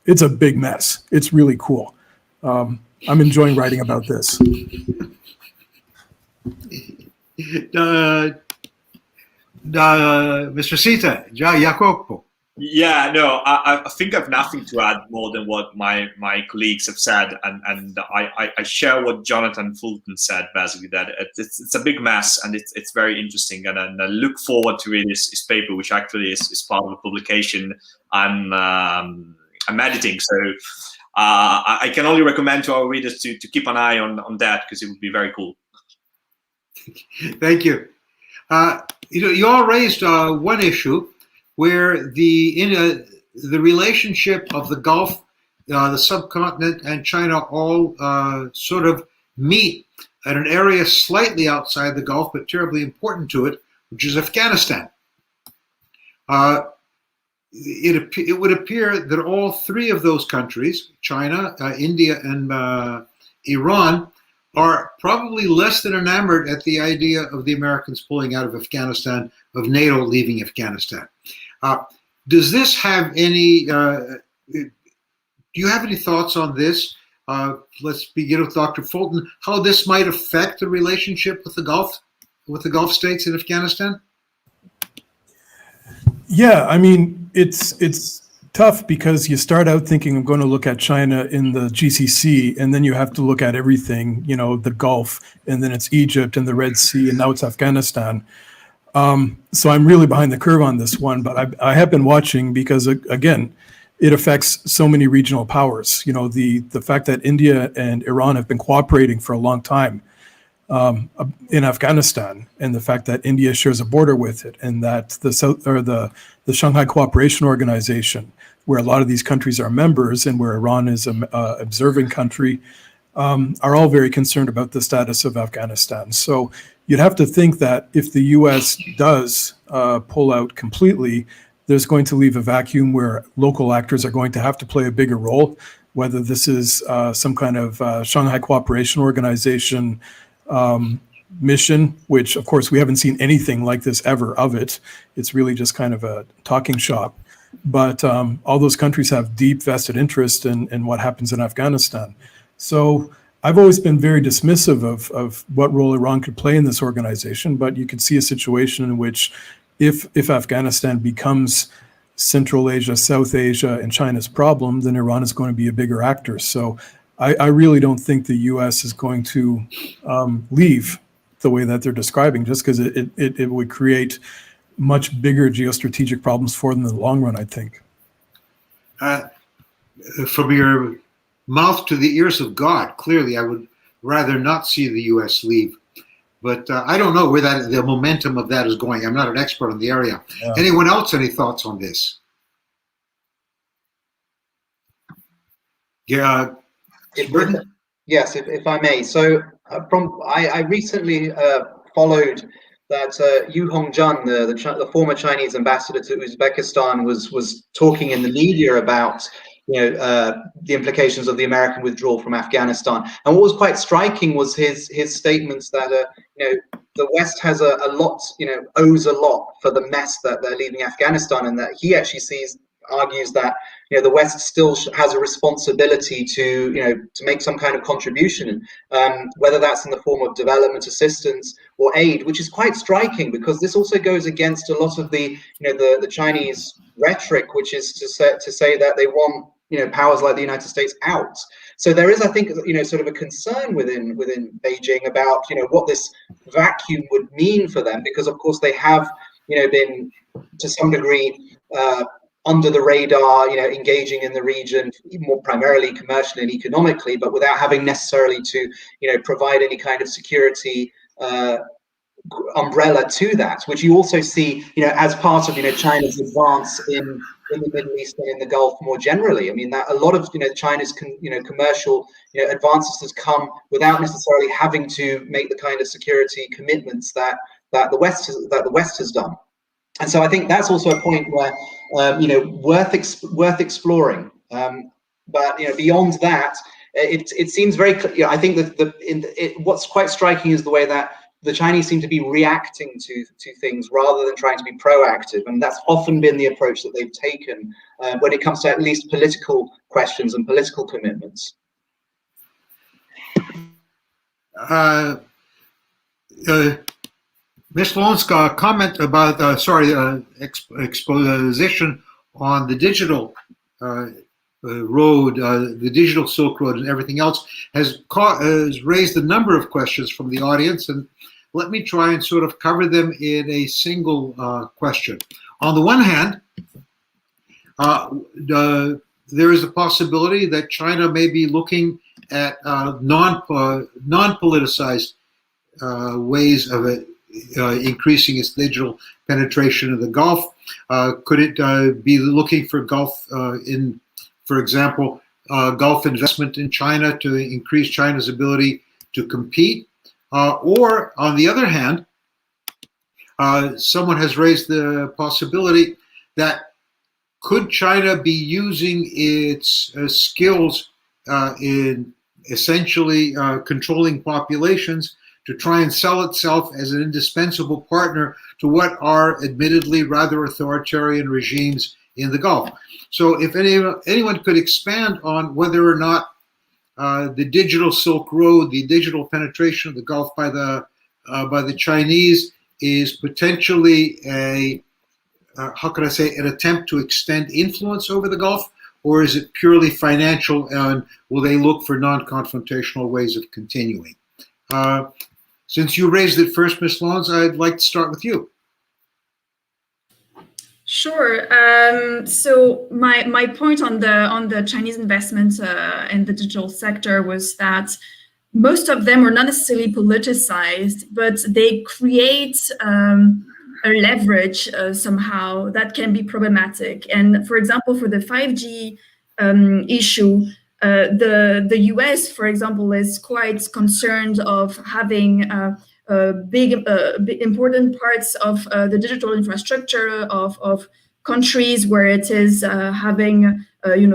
it's a big mess. It's really cool. I'm enjoying writing about this. Mr. Sita, Jacopo. Yeah, no, I think I've nothing to add more than what my colleagues have said, and I share what Jonathan Fulton said, basically, that it's a big mess, and it's very interesting, and I look forward to reading his paper, which actually is part of a publication I'm editing, so I can only recommend to our readers to keep an eye on that, because it would be very cool. Thank you. You all raised one issue, where the relationship of the Gulf, the subcontinent, and China all sort of meet at an area slightly outside the Gulf, but terribly important to it, which is Afghanistan. It would appear that all three of those countries, China, India, and Iran, are probably less than enamored at the idea of the Americans pulling out of Afghanistan, of NATO leaving Afghanistan. Does this have any, do you have any thoughts on this? Let's begin with Dr. Fulton, how this might affect the relationship with the Gulf states in Afghanistan? Yeah, I mean, it's tough because you start out thinking I'm going to look at China in the GCC, and then you have to look at everything, the Gulf, and then it's Egypt and the Red Sea, and now it's Afghanistan. So I'm really behind the curve on this one, but I have been watching because, again, it affects so many regional powers. The fact that India and Iran have been cooperating for a long time in Afghanistan, and the fact that India shares a border with it, and that the Shanghai Cooperation Organization, where a lot of these countries are members and where Iran is an observing country, are all very concerned about the status of Afghanistan. So you'd have to think that if the U.S. does pull out completely, there's going to leave a vacuum where local actors are going to have to play a bigger role, whether this is some kind of Shanghai Cooperation Organization mission, which of course we haven't seen anything like this ever of it. It's really just kind of a talking shop. But all those countries have deep vested interest in what happens in Afghanistan. So I've always been very dismissive of what role Iran could play in this organization, but you could see a situation in which if Afghanistan becomes Central Asia, South Asia, and China's problem, then Iran is going to be a bigger actor. So I really don't think the U.S. is going to leave the way that they're describing, just because it would create much bigger geostrategic problems for them in the long run, I think. From your mouth to the ears of God, clearly I would rather not see the U.S. leave. But I don't know where the momentum of that is going. I'm not an expert on the area. Yeah. Anyone else, any thoughts on this? Yeah. Yes, if I may. So I recently followed that Yu Hongjun, the former Chinese ambassador to Uzbekistan, was talking in the media about the implications of the American withdrawal from Afghanistan. And what was quite striking was his statements that the West has a lot, owes a lot for the mess that they're leaving Afghanistan, and that he actually argues that the West still has a responsibility to make some kind of contribution, whether that's in the form of development assistance or aid, which is quite striking because this also goes against a lot of the Chinese rhetoric, which is to say that they want powers like the United States out. So there is, I think, sort of a concern within Beijing about what this vacuum would mean for them, because of course they have been to some degree under the radar, engaging in the region more primarily commercially and economically, but without having necessarily to provide any kind of security umbrella to that, which you also see as part of China's advance in the Middle East and in the Gulf more generally. I mean, that a lot of China's commercial advances has come without necessarily having to make the kind of security commitments that the West has done. And so I think that's also a point where worth exploring. But beyond that, it seems very clear. I think that what's quite striking is the way that the Chinese seem to be reacting to things rather than trying to be proactive, and that's often been the approach that they've taken when it comes to at least political questions and political commitments. Ms. Lonska, comment about exposition on the digital road, the digital Silk Road, and everything else has raised a number of questions from the audience, and let me try and sort of cover them in a single question. On the one hand, there is a possibility that China may be looking at non-politicized ways of increasing its digital penetration in the Gulf. Could it be looking for Gulf for example, Gulf investment in China to increase China's ability to compete? Or, on the other hand, someone has raised the possibility that could China be using its skills in essentially controlling populations to try and sell itself as an indispensable partner to what are admittedly rather authoritarian regimes in the Gulf? So if anyone could expand on whether or not the digital Silk Road, the digital penetration of the Gulf by the Chinese is potentially a how can I say, an attempt to extend influence over the Gulf, or is it purely financial, and will they look for non-confrontational ways of continuing? Since you raised it first, Ms. Lons, I'd like to start with you. Sure. So my point on the Chinese investment in the digital sector was that most of them are not necessarily politicized, but they create a leverage somehow that can be problematic. And for example, for the 5G issue, the US, for example, is quite concerned of having big important parts of the digital infrastructure of countries where it is having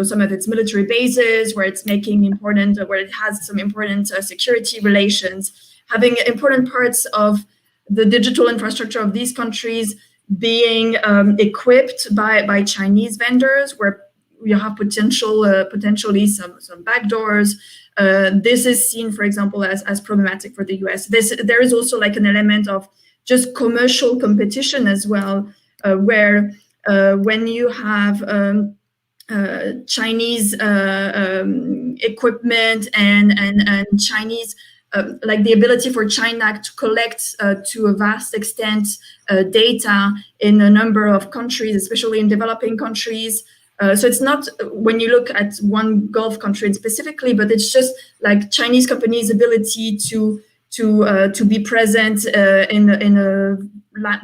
some of its military bases, where it's making important, where it has some important security relations, having important parts of the digital infrastructure of these countries being equipped by Chinese vendors, where you have potentially some backdoors. This is seen, for example, as problematic for the US. There is also like an element of just commercial competition as well, where when you have Chinese equipment and Chinese, like the ability for China to collect to a vast extent data in a number of countries, especially in developing countries. So it's not when you look at one Gulf country specifically, but it's just like Chinese companies' ability to be present in a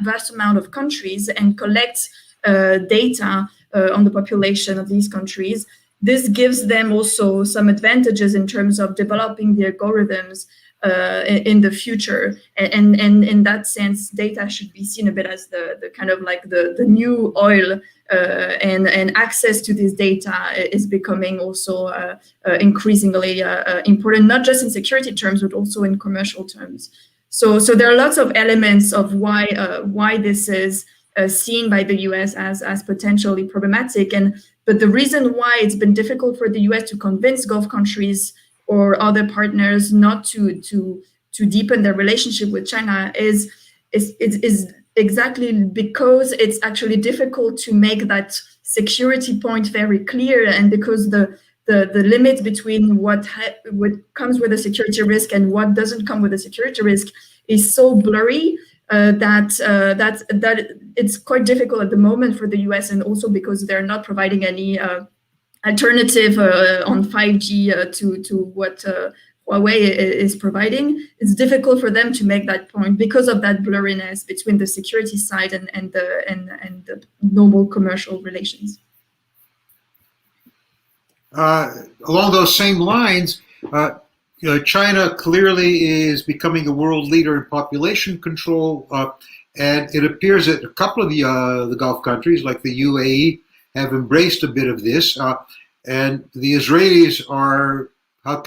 vast amount of countries and collect data on the population of these countries. This gives them also some advantages in terms of developing the algorithms in the future, and in that sense, data should be seen a bit as the kind of like the new oil, and access to this data is becoming also increasingly important, not just in security terms, but also in commercial terms. So there are lots of elements of why this is seen by the US as potentially problematic, but the reason why it's been difficult for the US to convince Gulf countries or other partners not to deepen their relationship with China is exactly because it's actually difficult to make that security point very clear, and because the limit between what comes with a security risk and what doesn't come with a security risk is so blurry that it's quite difficult at the moment for the US, and also because they're not providing any alternative on 5G to what Huawei is providing. It's difficult for them to make that point because of that blurriness between the security side and the normal commercial relations. Along those same lines, China clearly is becoming a world leader in population control, and it appears that a couple of the Gulf countries, like the UAE, have embraced a bit of this, and the Israelis are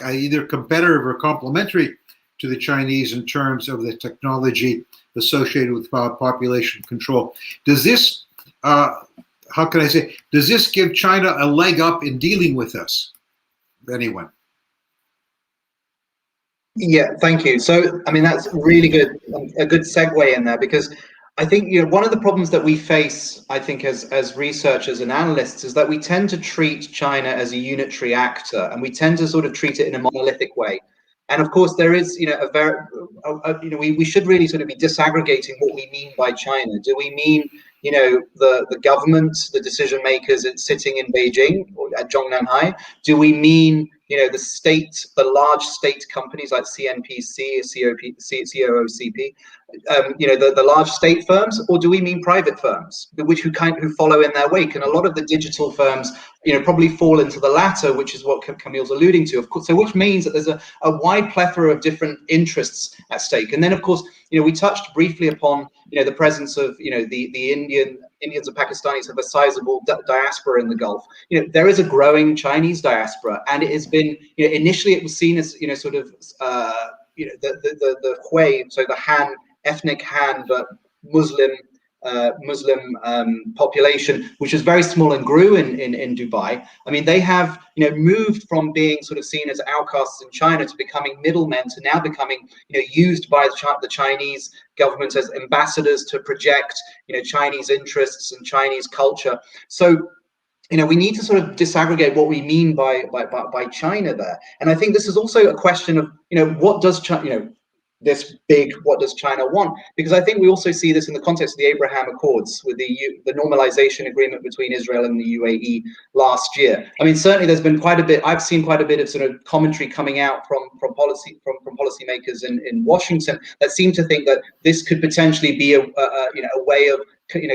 either competitive or complementary to the Chinese in terms of the technology associated with population control. Does this, how can I say, does this give China a leg up in dealing with us? Anyone? Yeah, thank you. So, I mean, that's really good, a good segue in there, because I think, one of the problems that we face, I think, as researchers and analysts, is that we tend to treat China as a unitary actor, and we tend to sort of treat it in a monolithic way. And of course, there is, we should really sort of be disaggregating what we mean by China. Do we mean, the government, the decision makers sitting in Beijing or at Zhongnanhai? Do we mean, the state, the large state companies like CNPC, COOCP, the large state firms, or do we mean private firms, who follow in their wake? And a lot of the digital firms, probably fall into the latter, which is what Camille's alluding to, of course. So, which means that there's a wide plethora of different interests at stake. And then, of course, we touched briefly upon, the presence of, the Indians and Pakistanis have a sizable diaspora in the Gulf. There is a growing Chinese diaspora, and it has been, initially it was seen as, sort of, the Hui, so the Han, ethnic Han, but Muslim Muslim population, which is very small and grew in Dubai. I mean, they have moved from being sort of seen as outcasts in China to becoming middlemen to now becoming used by the Chinese government as ambassadors to project Chinese interests and Chinese culture. So we need to sort of disaggregate what we mean by China there. And I think this is also a question of, what does China, what does China want? Because I think we also see this in the context of the Abraham Accords with the normalization agreement between Israel and the UAE last year. I mean, certainly there's been quite a bit, I've seen quite a bit of sort of commentary coming out from policymakers in Washington that seem to think that this could potentially be a way of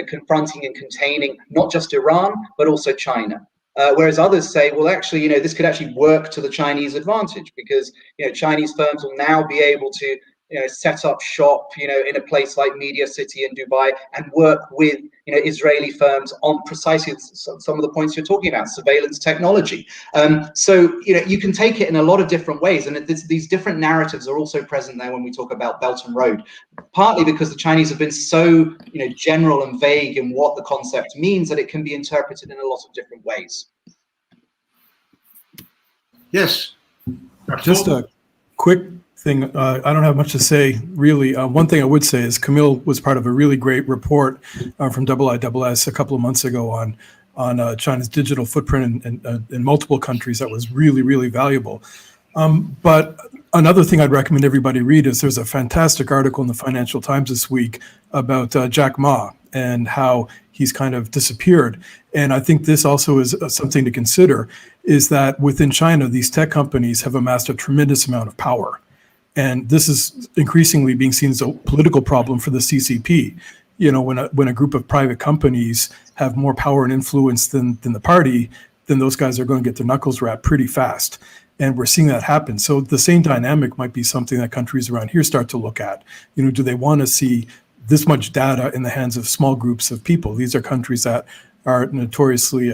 confronting and containing not just Iran, but also China. Whereas others say, well, actually, this could actually work to the Chinese advantage because, Chinese firms will now be able to, set up shop, in a place like Media City in Dubai and work with, Israeli firms on precisely some of the points you're talking about, surveillance technology. So, you can take it in a lot of different ways. And these different narratives are also present there when we talk about Belt and Road, partly because the Chinese have been so, general and vague in what the concept means that it can be interpreted in a lot of different ways. Yes. Just a quick thing. I don't have much to say, really. One thing I would say is Camille was part of a really great report from IISS a couple of months ago on China's digital footprint in multiple countries that was really, really valuable. But another thing I'd recommend everybody read is there's a fantastic article in the Financial Times this week about Jack Ma and how he's kind of disappeared. And I think this also is something to consider, is that within China, these tech companies have amassed a tremendous amount of power. And this is increasingly being seen as a political problem for the CCP. When a group of private companies have more power and influence than the party, then those guys are going to get their knuckles rapped pretty fast. And we're seeing that happen. So the same dynamic might be something that countries around here start to look at. Do they want to see this much data in the hands of small groups of people? These are countries that are notoriously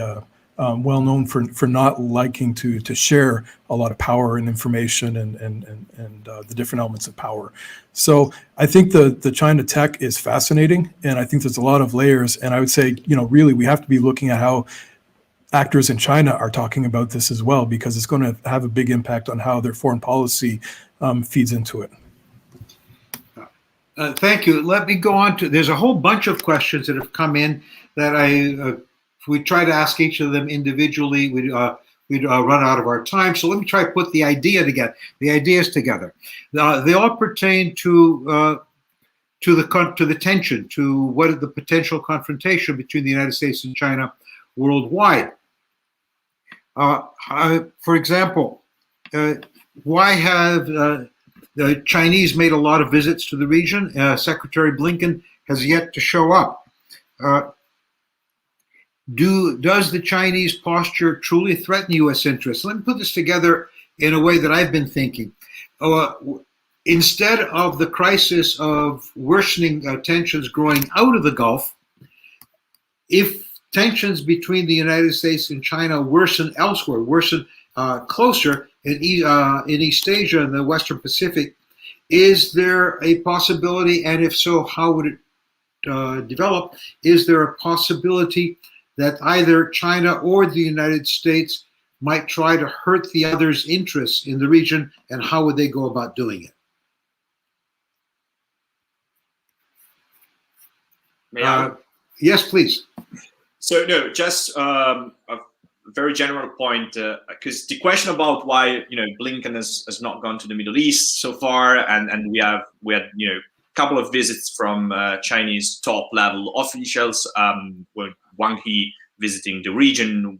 well known for not liking to share a lot of power and information and the different elements of power. So I think the China tech is fascinating, and I think there's a lot of layers. And I would say, really we have to be looking at how actors in China are talking about this as well, because it's going to have a big impact on how their foreign policy feeds into it. Thank you. Let me go on to, there's a whole bunch of questions that have come in that if we try to ask each of them individually, we'd run out of our time. So let me try to put the ideas together. They all pertain to the tension, to what is the potential confrontation between the United States and China worldwide. For example, why have the Chinese made a lot of visits to the region? Secretary Blinken has yet to show up. Does the Chinese posture truly threaten U.S. interests? Let me put this together in a way that I've been thinking. Instead of the crisis of worsening tensions growing out of the Gulf, if tensions between the United States and China worsen elsewhere, worsen closer in East Asia and the Western Pacific, is there a possibility, and if so, how would it develop? Is there a possibility that either China or the United States might try to hurt the other's interests in the region, and how would they go about doing it? May I? Yes, please. So no, just a very general point, because the question about why Blinken has not gone to the Middle East so far, and we had a couple of visits from Chinese top level officials. Wang He visiting the region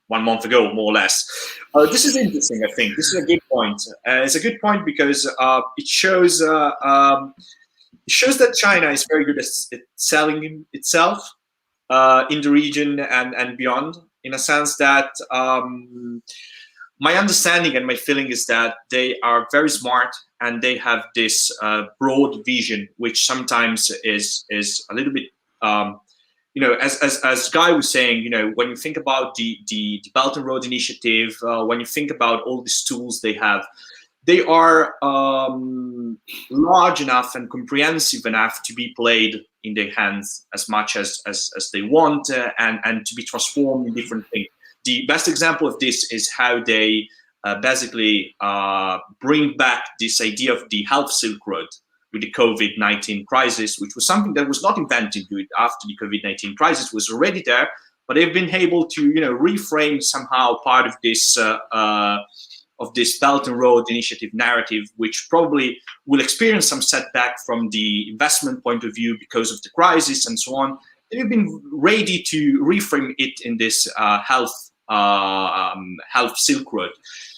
1 month ago, more or less. This is interesting. I think this is a good point. It's a good point because it shows that China is very good at selling itself in the region and beyond, in a sense that my understanding and my feeling is that they are very smart and they have this broad vision, which sometimes is a little bit, as Guy was saying, when you think about the Belt and Road Initiative, when you think about all these tools they have, they are large enough and comprehensive enough to be played in their hands as much as they want, and to be transformed in different things. The best example of this is how they basically bring back this idea of the health Silk Road with the COVID-19 crisis, which was something that was not invented after the COVID-19 crisis, was already there, but they've been able to, reframe somehow part of this Belt and Road Initiative narrative, which probably will experience some setback from the investment point of view because of the crisis and so on. They've been ready to reframe it in this health Silk Road.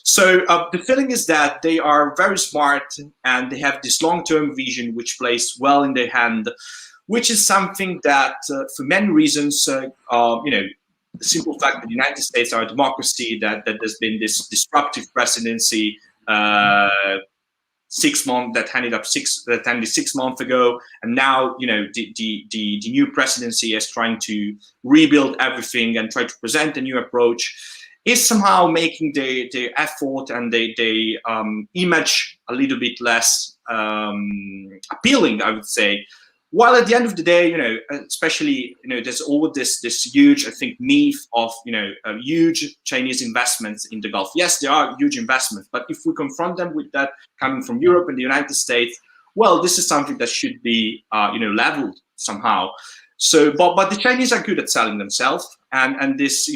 So the feeling is that they are very smart and they have this long-term vision which plays well in their hand, which is something that for many reasons, the simple fact that the United States are a democracy, that there's been this disruptive presidency 6 months that ended 6 months ago, and now the new presidency is trying to rebuild everything and try to present a new approach, is somehow making the effort and the image a little bit less appealing, I would say. While at the end of the day, especially, there's all this huge, I think, myth of, huge Chinese investments in the Gulf. Yes, there are huge investments, but if we confront them with that coming from Europe and the United States, well, this is something that should be, leveled somehow. So, but the Chinese are good at selling themselves, and this,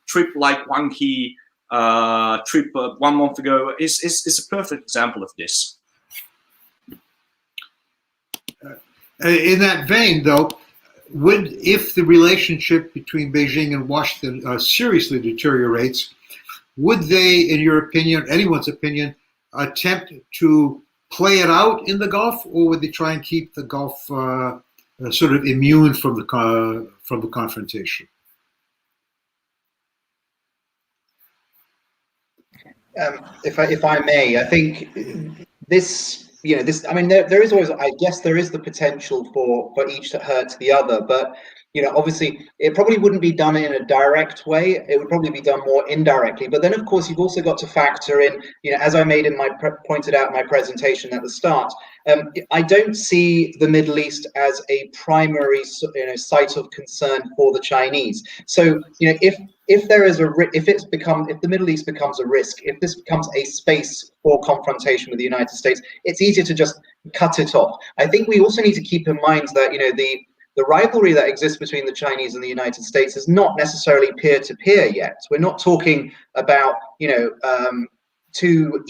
trip like Wang He trip 1 month ago is a perfect example of this. In that vein, though, if the relationship between Beijing and Washington seriously deteriorates, would they, in your opinion, anyone's opinion, attempt to play it out in the Gulf, or would they try and keep the Gulf sort of immune from the confrontation? If I may, I think this. I mean, there is always, I guess there is the potential for each to hurt the other, but, obviously it probably wouldn't be done in a direct way. It would probably be done more indirectly. But then, of course, you've also got to factor in, as I pointed out in my presentation at the start, I don't see the Middle East as a primary, site of concern for the Chinese. So, if there is if the Middle East becomes a risk, if this becomes a space for confrontation with the United States, it's easier to just cut it off. I think we also need to keep in mind that, the rivalry that exists between the Chinese and the United States is not necessarily peer-to-peer yet. We're not talking about, two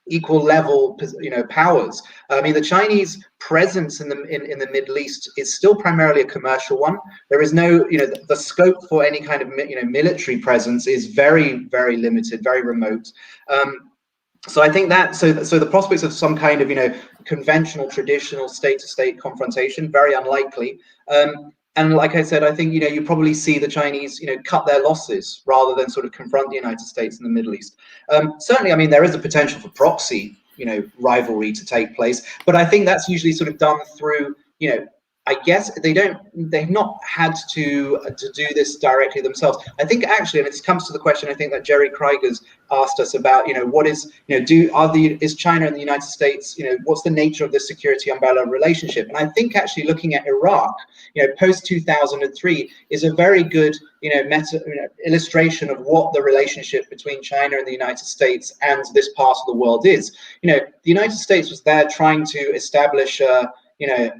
equal level, powers. I mean, the Chinese presence in the Middle East is still primarily a commercial one. There is no, the scope for any kind of, military presence is very, very limited, very remote. So I think that, so the prospects of some kind of, conventional, traditional state-to-state confrontation, very unlikely. And like I said, I think, you probably see the Chinese, cut their losses rather than sort of confront the United States in the Middle East. Certainly, I mean, there is a potential for proxy, rivalry to take place, but I think that's usually sort of done through, I guess they've not had to do this directly themselves. I think actually, and it comes to the question I think that Jerry Krieger's asked us about, what is, is China and the United States, what's the nature of this security umbrella relationship? And I think actually looking at Iraq, post 2003 is a very good, illustration of what the relationship between China and the United States and this part of the world is. The United States was there trying to establish a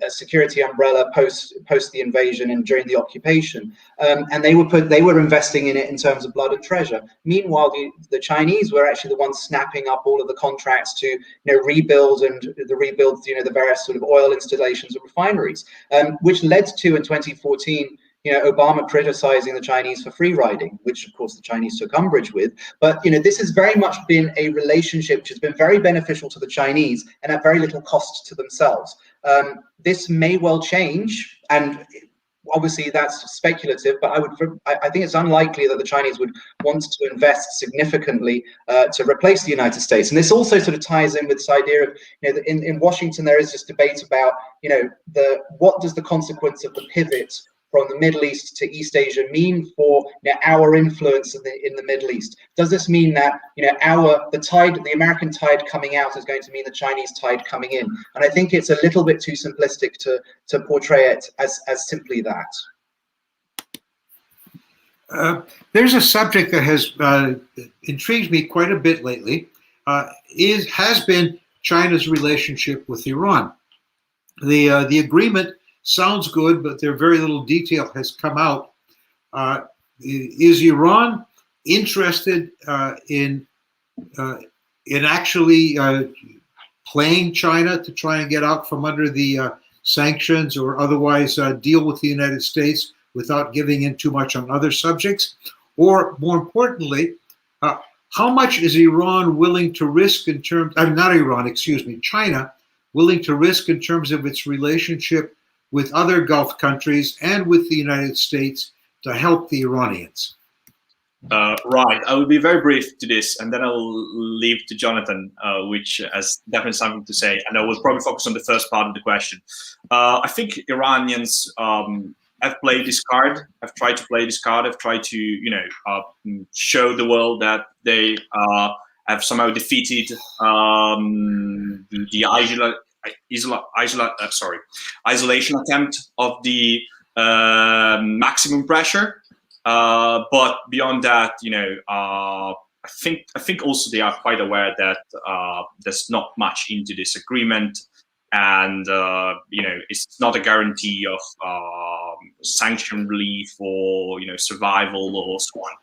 security umbrella post the invasion and during the occupation, and they were investing in it in terms of blood and treasure. Meanwhile, the Chinese were actually the ones snapping up all of the contracts to rebuild the various sort of oil installations and refineries, which led to in 2014. Obama criticizing the Chinese for free riding, which of course the Chinese took umbrage with. But this has very much been a relationship which has been very beneficial to the Chinese and at very little cost to themselves. This may well change, and obviously that's speculative, but I think it's unlikely that the Chinese would want to invest significantly to replace the United States. And this also sort of ties in with this idea of, in Washington there is this debate about, what does the consequence of the pivot from the Middle East to East Asia mean for our influence in the Middle East? Does this mean that the American tide coming out is going to mean the Chinese tide coming in? And I think it's a little bit too simplistic to portray it as simply that. There's a subject that has intrigued me quite a bit lately. Has been China's relationship with Iran. The agreement sounds good, but there very little detail has come out. Is Iran interested in actually playing China to try and get out from under the sanctions, or otherwise deal with the United States without giving in too much on other subjects? Or more importantly, how much is Iran willing to risk in terms, not Iran, excuse me, China, willing to risk in terms of its relationship with other Gulf countries and with the United States to help the Iranians? Right. I will be very brief to this, and then I will leave to Jonathan, which has definitely something to say, and I will probably focus on the first part of the question. I think Iranians have played this card. Have tried to play this card. Have tried to, show the world that they have somehow defeated the isolation attempt of the maximum pressure. But beyond that, I think also they are quite aware that there's not much into this agreement, and it's not a guarantee of sanction relief or survival or so on.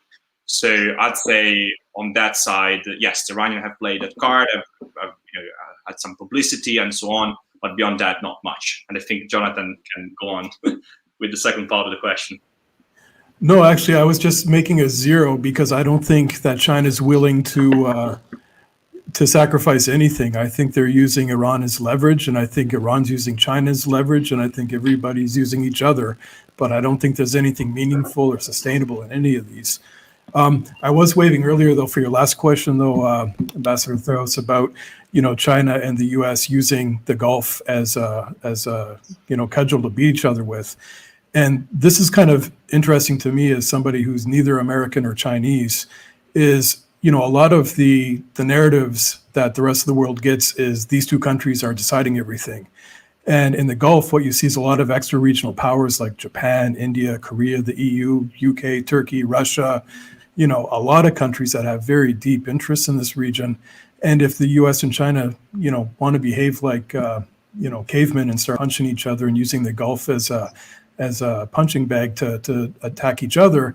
So I'd say on that side, yes, the Iranians have played that card, have had some publicity and so on, but beyond that, not much. And I think Jonathan can go on with the second part of the question. No, actually, I was just making a zero because I don't think that China's willing to sacrifice anything. I think they're using Iran as leverage, and I think Iran's using China as leverage, and I think everybody's using each other. But I don't think there's anything meaningful or sustainable in any of these. I was waving earlier, though, for your last question, though, Ambassador Theros, about China and the U.S. using the Gulf as a cudgel to beat each other with. And this is kind of interesting to me as somebody who's neither American or Chinese, is, a lot of the narratives that the rest of the world gets is these two countries are deciding everything. And in the Gulf, what you see is a lot of extra regional powers like Japan, India, Korea, the EU, UK, Turkey, Russia, a lot of countries that have very deep interests in this region. And if the US and China, want to behave like, cavemen and start punching each other and using the Gulf as a punching bag to attack each other,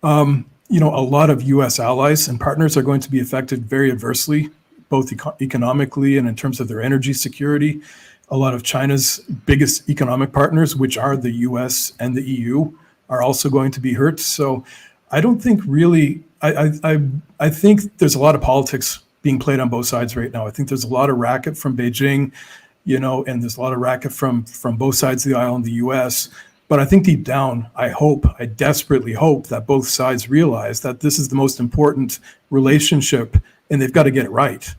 a lot of U.S. allies and partners are going to be affected very adversely, both economically and in terms of their energy security. A lot of China's biggest economic partners, which are the U.S. and the EU, are also going to be hurt. So I don't think really, I think there's a lot of politics being played on both sides right now. I think there's a lot of racket from Beijing, and there's a lot of racket from both sides of the aisle in the U.S., but I think deep down, I desperately hope that both sides realize that this is the most important relationship and they've got to get it right.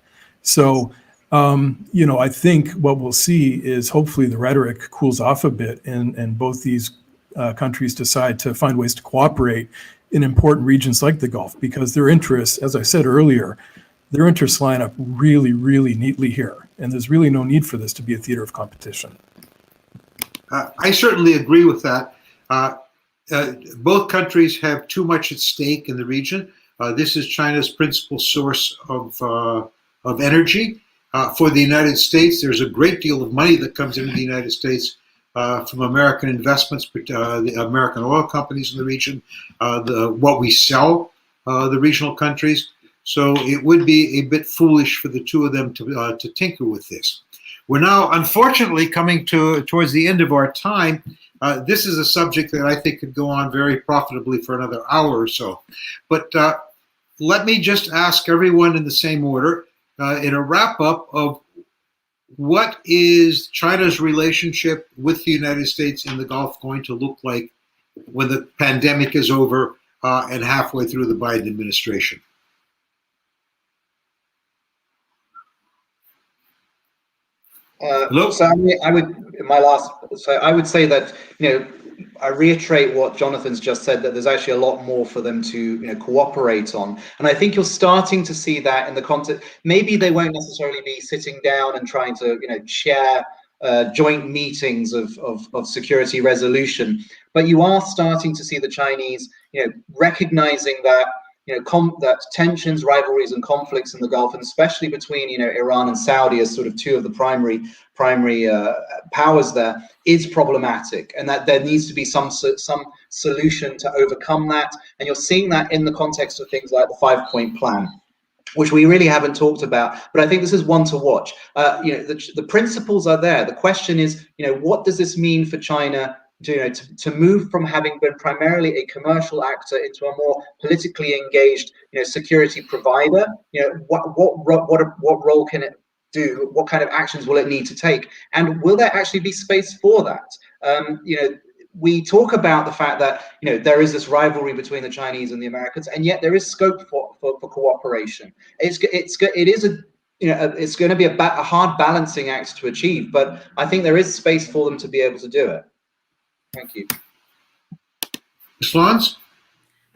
So, I think what we'll see is hopefully the rhetoric cools off a bit and both these countries decide to find ways to cooperate in important regions like the Gulf, because their interests, as I said earlier, their interests line up really, really neatly here. And there's really no need for this to be a theater of competition. I certainly agree with that. Both countries have too much at stake in the region. This is China's principal source of energy. For the United States, there's a great deal of money that comes into the United States from American investments, the American oil companies in the region, what we sell the regional countries. So it would be a bit foolish for the two of them to tinker with this. We're now, unfortunately, coming towards the end of our time. This is a subject that I think could go on very profitably for another hour or so. But let me just ask everyone in the same order, in a wrap-up of what is China's relationship with the United States in the Gulf going to look like when the pandemic is over and halfway through the Biden administration? So I would say that I reiterate what Jonathan's just said, that there's actually a lot more for them to cooperate on. And I think you're starting to see that in the context. Maybe they won't necessarily be sitting down and trying to chair joint meetings of security resolution, but you are starting to see the Chinese recognizing that that tensions, rivalries, and conflicts in the Gulf, and especially between Iran and Saudi as sort of two of the primary powers there, is problematic, and that there needs to be some solution to overcome that. And you're seeing that in the context of things like the 5-point plan, which we really haven't talked about, but I think this is one to watch. The principles are there. The question is, what does this mean for China to move from having been primarily a commercial actor into a more politically engaged, security provider? What role can it do? What kind of actions will it need to take? And will there actually be space for that? We talk about the fact that there is this rivalry between the Chinese and the Americans, and yet there is scope for cooperation. It's going to be a hard balancing act to achieve, but I think there is space for them to be able to do it. Thank you. Ms. Lawrence?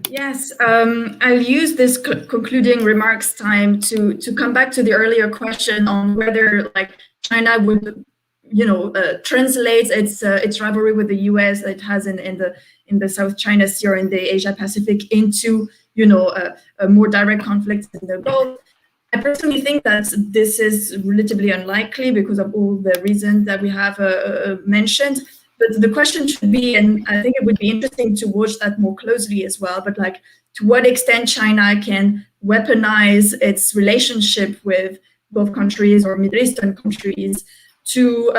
Yes, I'll use this concluding remarks time to come back to the earlier question on whether China would translates its rivalry with the U.S. that it has in the South China Sea or in the Asia Pacific into a more direct conflict in the Gulf. I personally think that this is relatively unlikely because of all the reasons that we have mentioned. But the question should be, and I think it would be interesting to watch that more closely as well, but to what extent China can weaponize its relationship with both countries or Middle Eastern countries to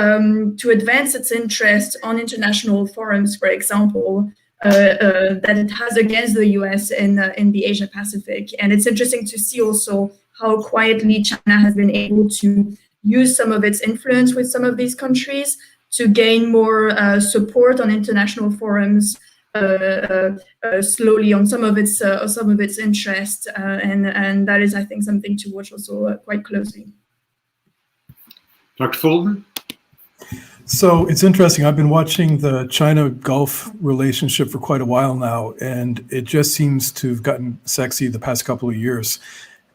advance its interest on international forums, for example, that it has against the US in the Asia Pacific. And it's interesting to see also how quietly China has been able to use some of its influence with some of these countries to gain more support on international forums, slowly on some of its interests, and that is, I think, something to watch also quite closely. Dr. Fulton? So it's interesting. I've been watching the China-Gulf relationship for quite a while now, and it just seems to have gotten sexy the past couple of years.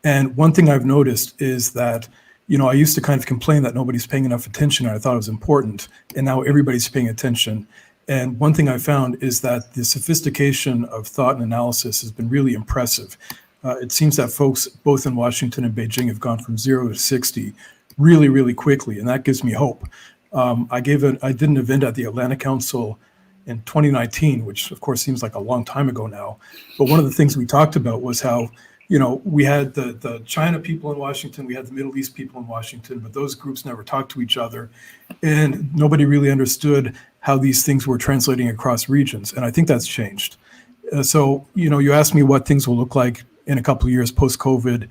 And one thing I've noticed is that, I used to kind of complain that nobody's paying enough attention, and I thought it was important, and now everybody's paying attention. And one thing I found is that the sophistication of thought and analysis has been really impressive. It seems that folks both in Washington and Beijing have gone from 0 to 60 really, really quickly, and that gives me hope. I did an event at the Atlantic Council in 2019, which of course seems like a long time ago now. But one of the things we talked about was how, we had the China people in Washington, we had the Middle East people in Washington, but those groups never talked to each other, and nobody really understood how these things were translating across regions. And I think that's changed. So, you asked me what things will look like in a couple of years post-COVID,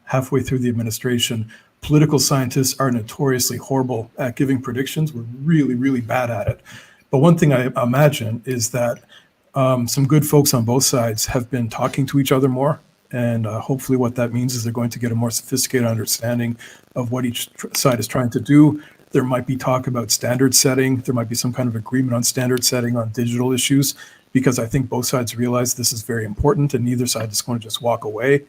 halfway through the administration. Political scientists are notoriously horrible at giving predictions. We're really, really bad at it. But one thing I imagine is that some good folks on both sides have been talking to each other more. And hopefully what that means is they're going to get a more sophisticated understanding of what each side is trying to do. There might be talk about standard setting. There might be some kind of agreement on standard setting on digital issues, because I think both sides realize this is very important and neither side is going to just walk away.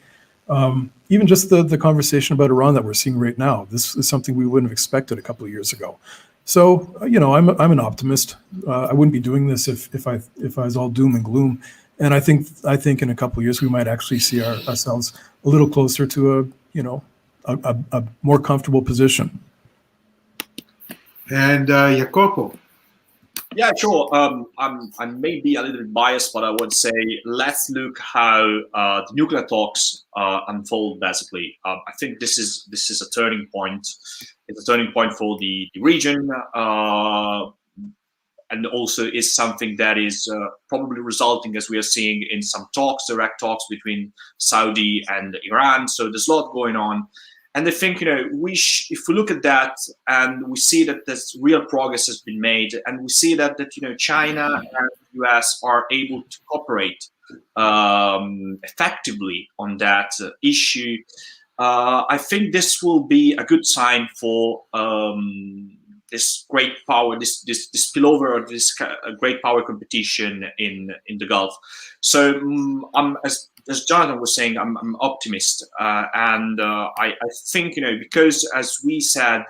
Even just the conversation about Iran that we're seeing right now, this is something we wouldn't have expected a couple of years ago. So, I'm an optimist. I wouldn't be doing this if I was all doom and gloom. And I think in a couple of years we might actually see ourselves a little closer to a more comfortable position. And Jacopo? Yeah, sure. I may be a little bit biased, but I would say let's look how the nuclear talks unfold. Basically, I think this is a turning point. It's a turning point for the region, and also is something that is probably resulting, as we are seeing, in some direct talks between Saudi and Iran. So there's a lot going on. And I think, if we look at that and we see that this real progress has been made, and we see that China and the US are able to cooperate effectively on that issue, I think this will be a good sign for this great power, this spillover, or this great power competition in the Gulf. So as Jonathan was saying, I'm optimist, and I think, because, as we said,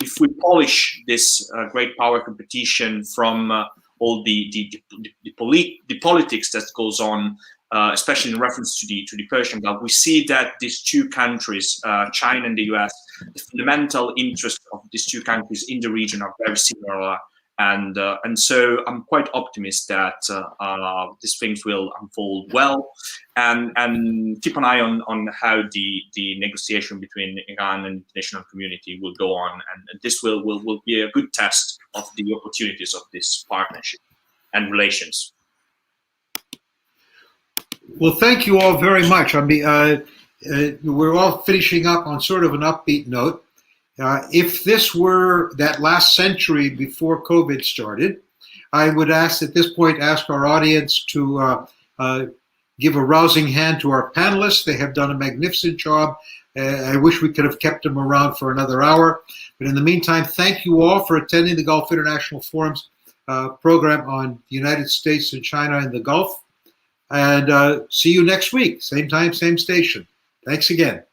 if we polish this great power competition from all the politics that goes on, especially in reference to the Persian Gulf, we see that these two countries, China and the US, the fundamental interests of these two countries in the region are very similar, and so I'm quite optimistic that these things will unfold well, and keep an eye on how the negotiation between Iran and the international community will go on, and this will be a good test of the opportunities of this partnership and relations. Well, thank you all very much. I mean, we're all finishing up on sort of an upbeat note. If this were that last century before COVID started, I would ask at this point, ask our audience to give a rousing hand to our panelists. They have done a magnificent job. I wish we could have kept them around for another hour. But in the meantime, thank you all for attending the Gulf International Forum's program on the United States and China and the Gulf. And see you next week, same time, same station. Thanks again.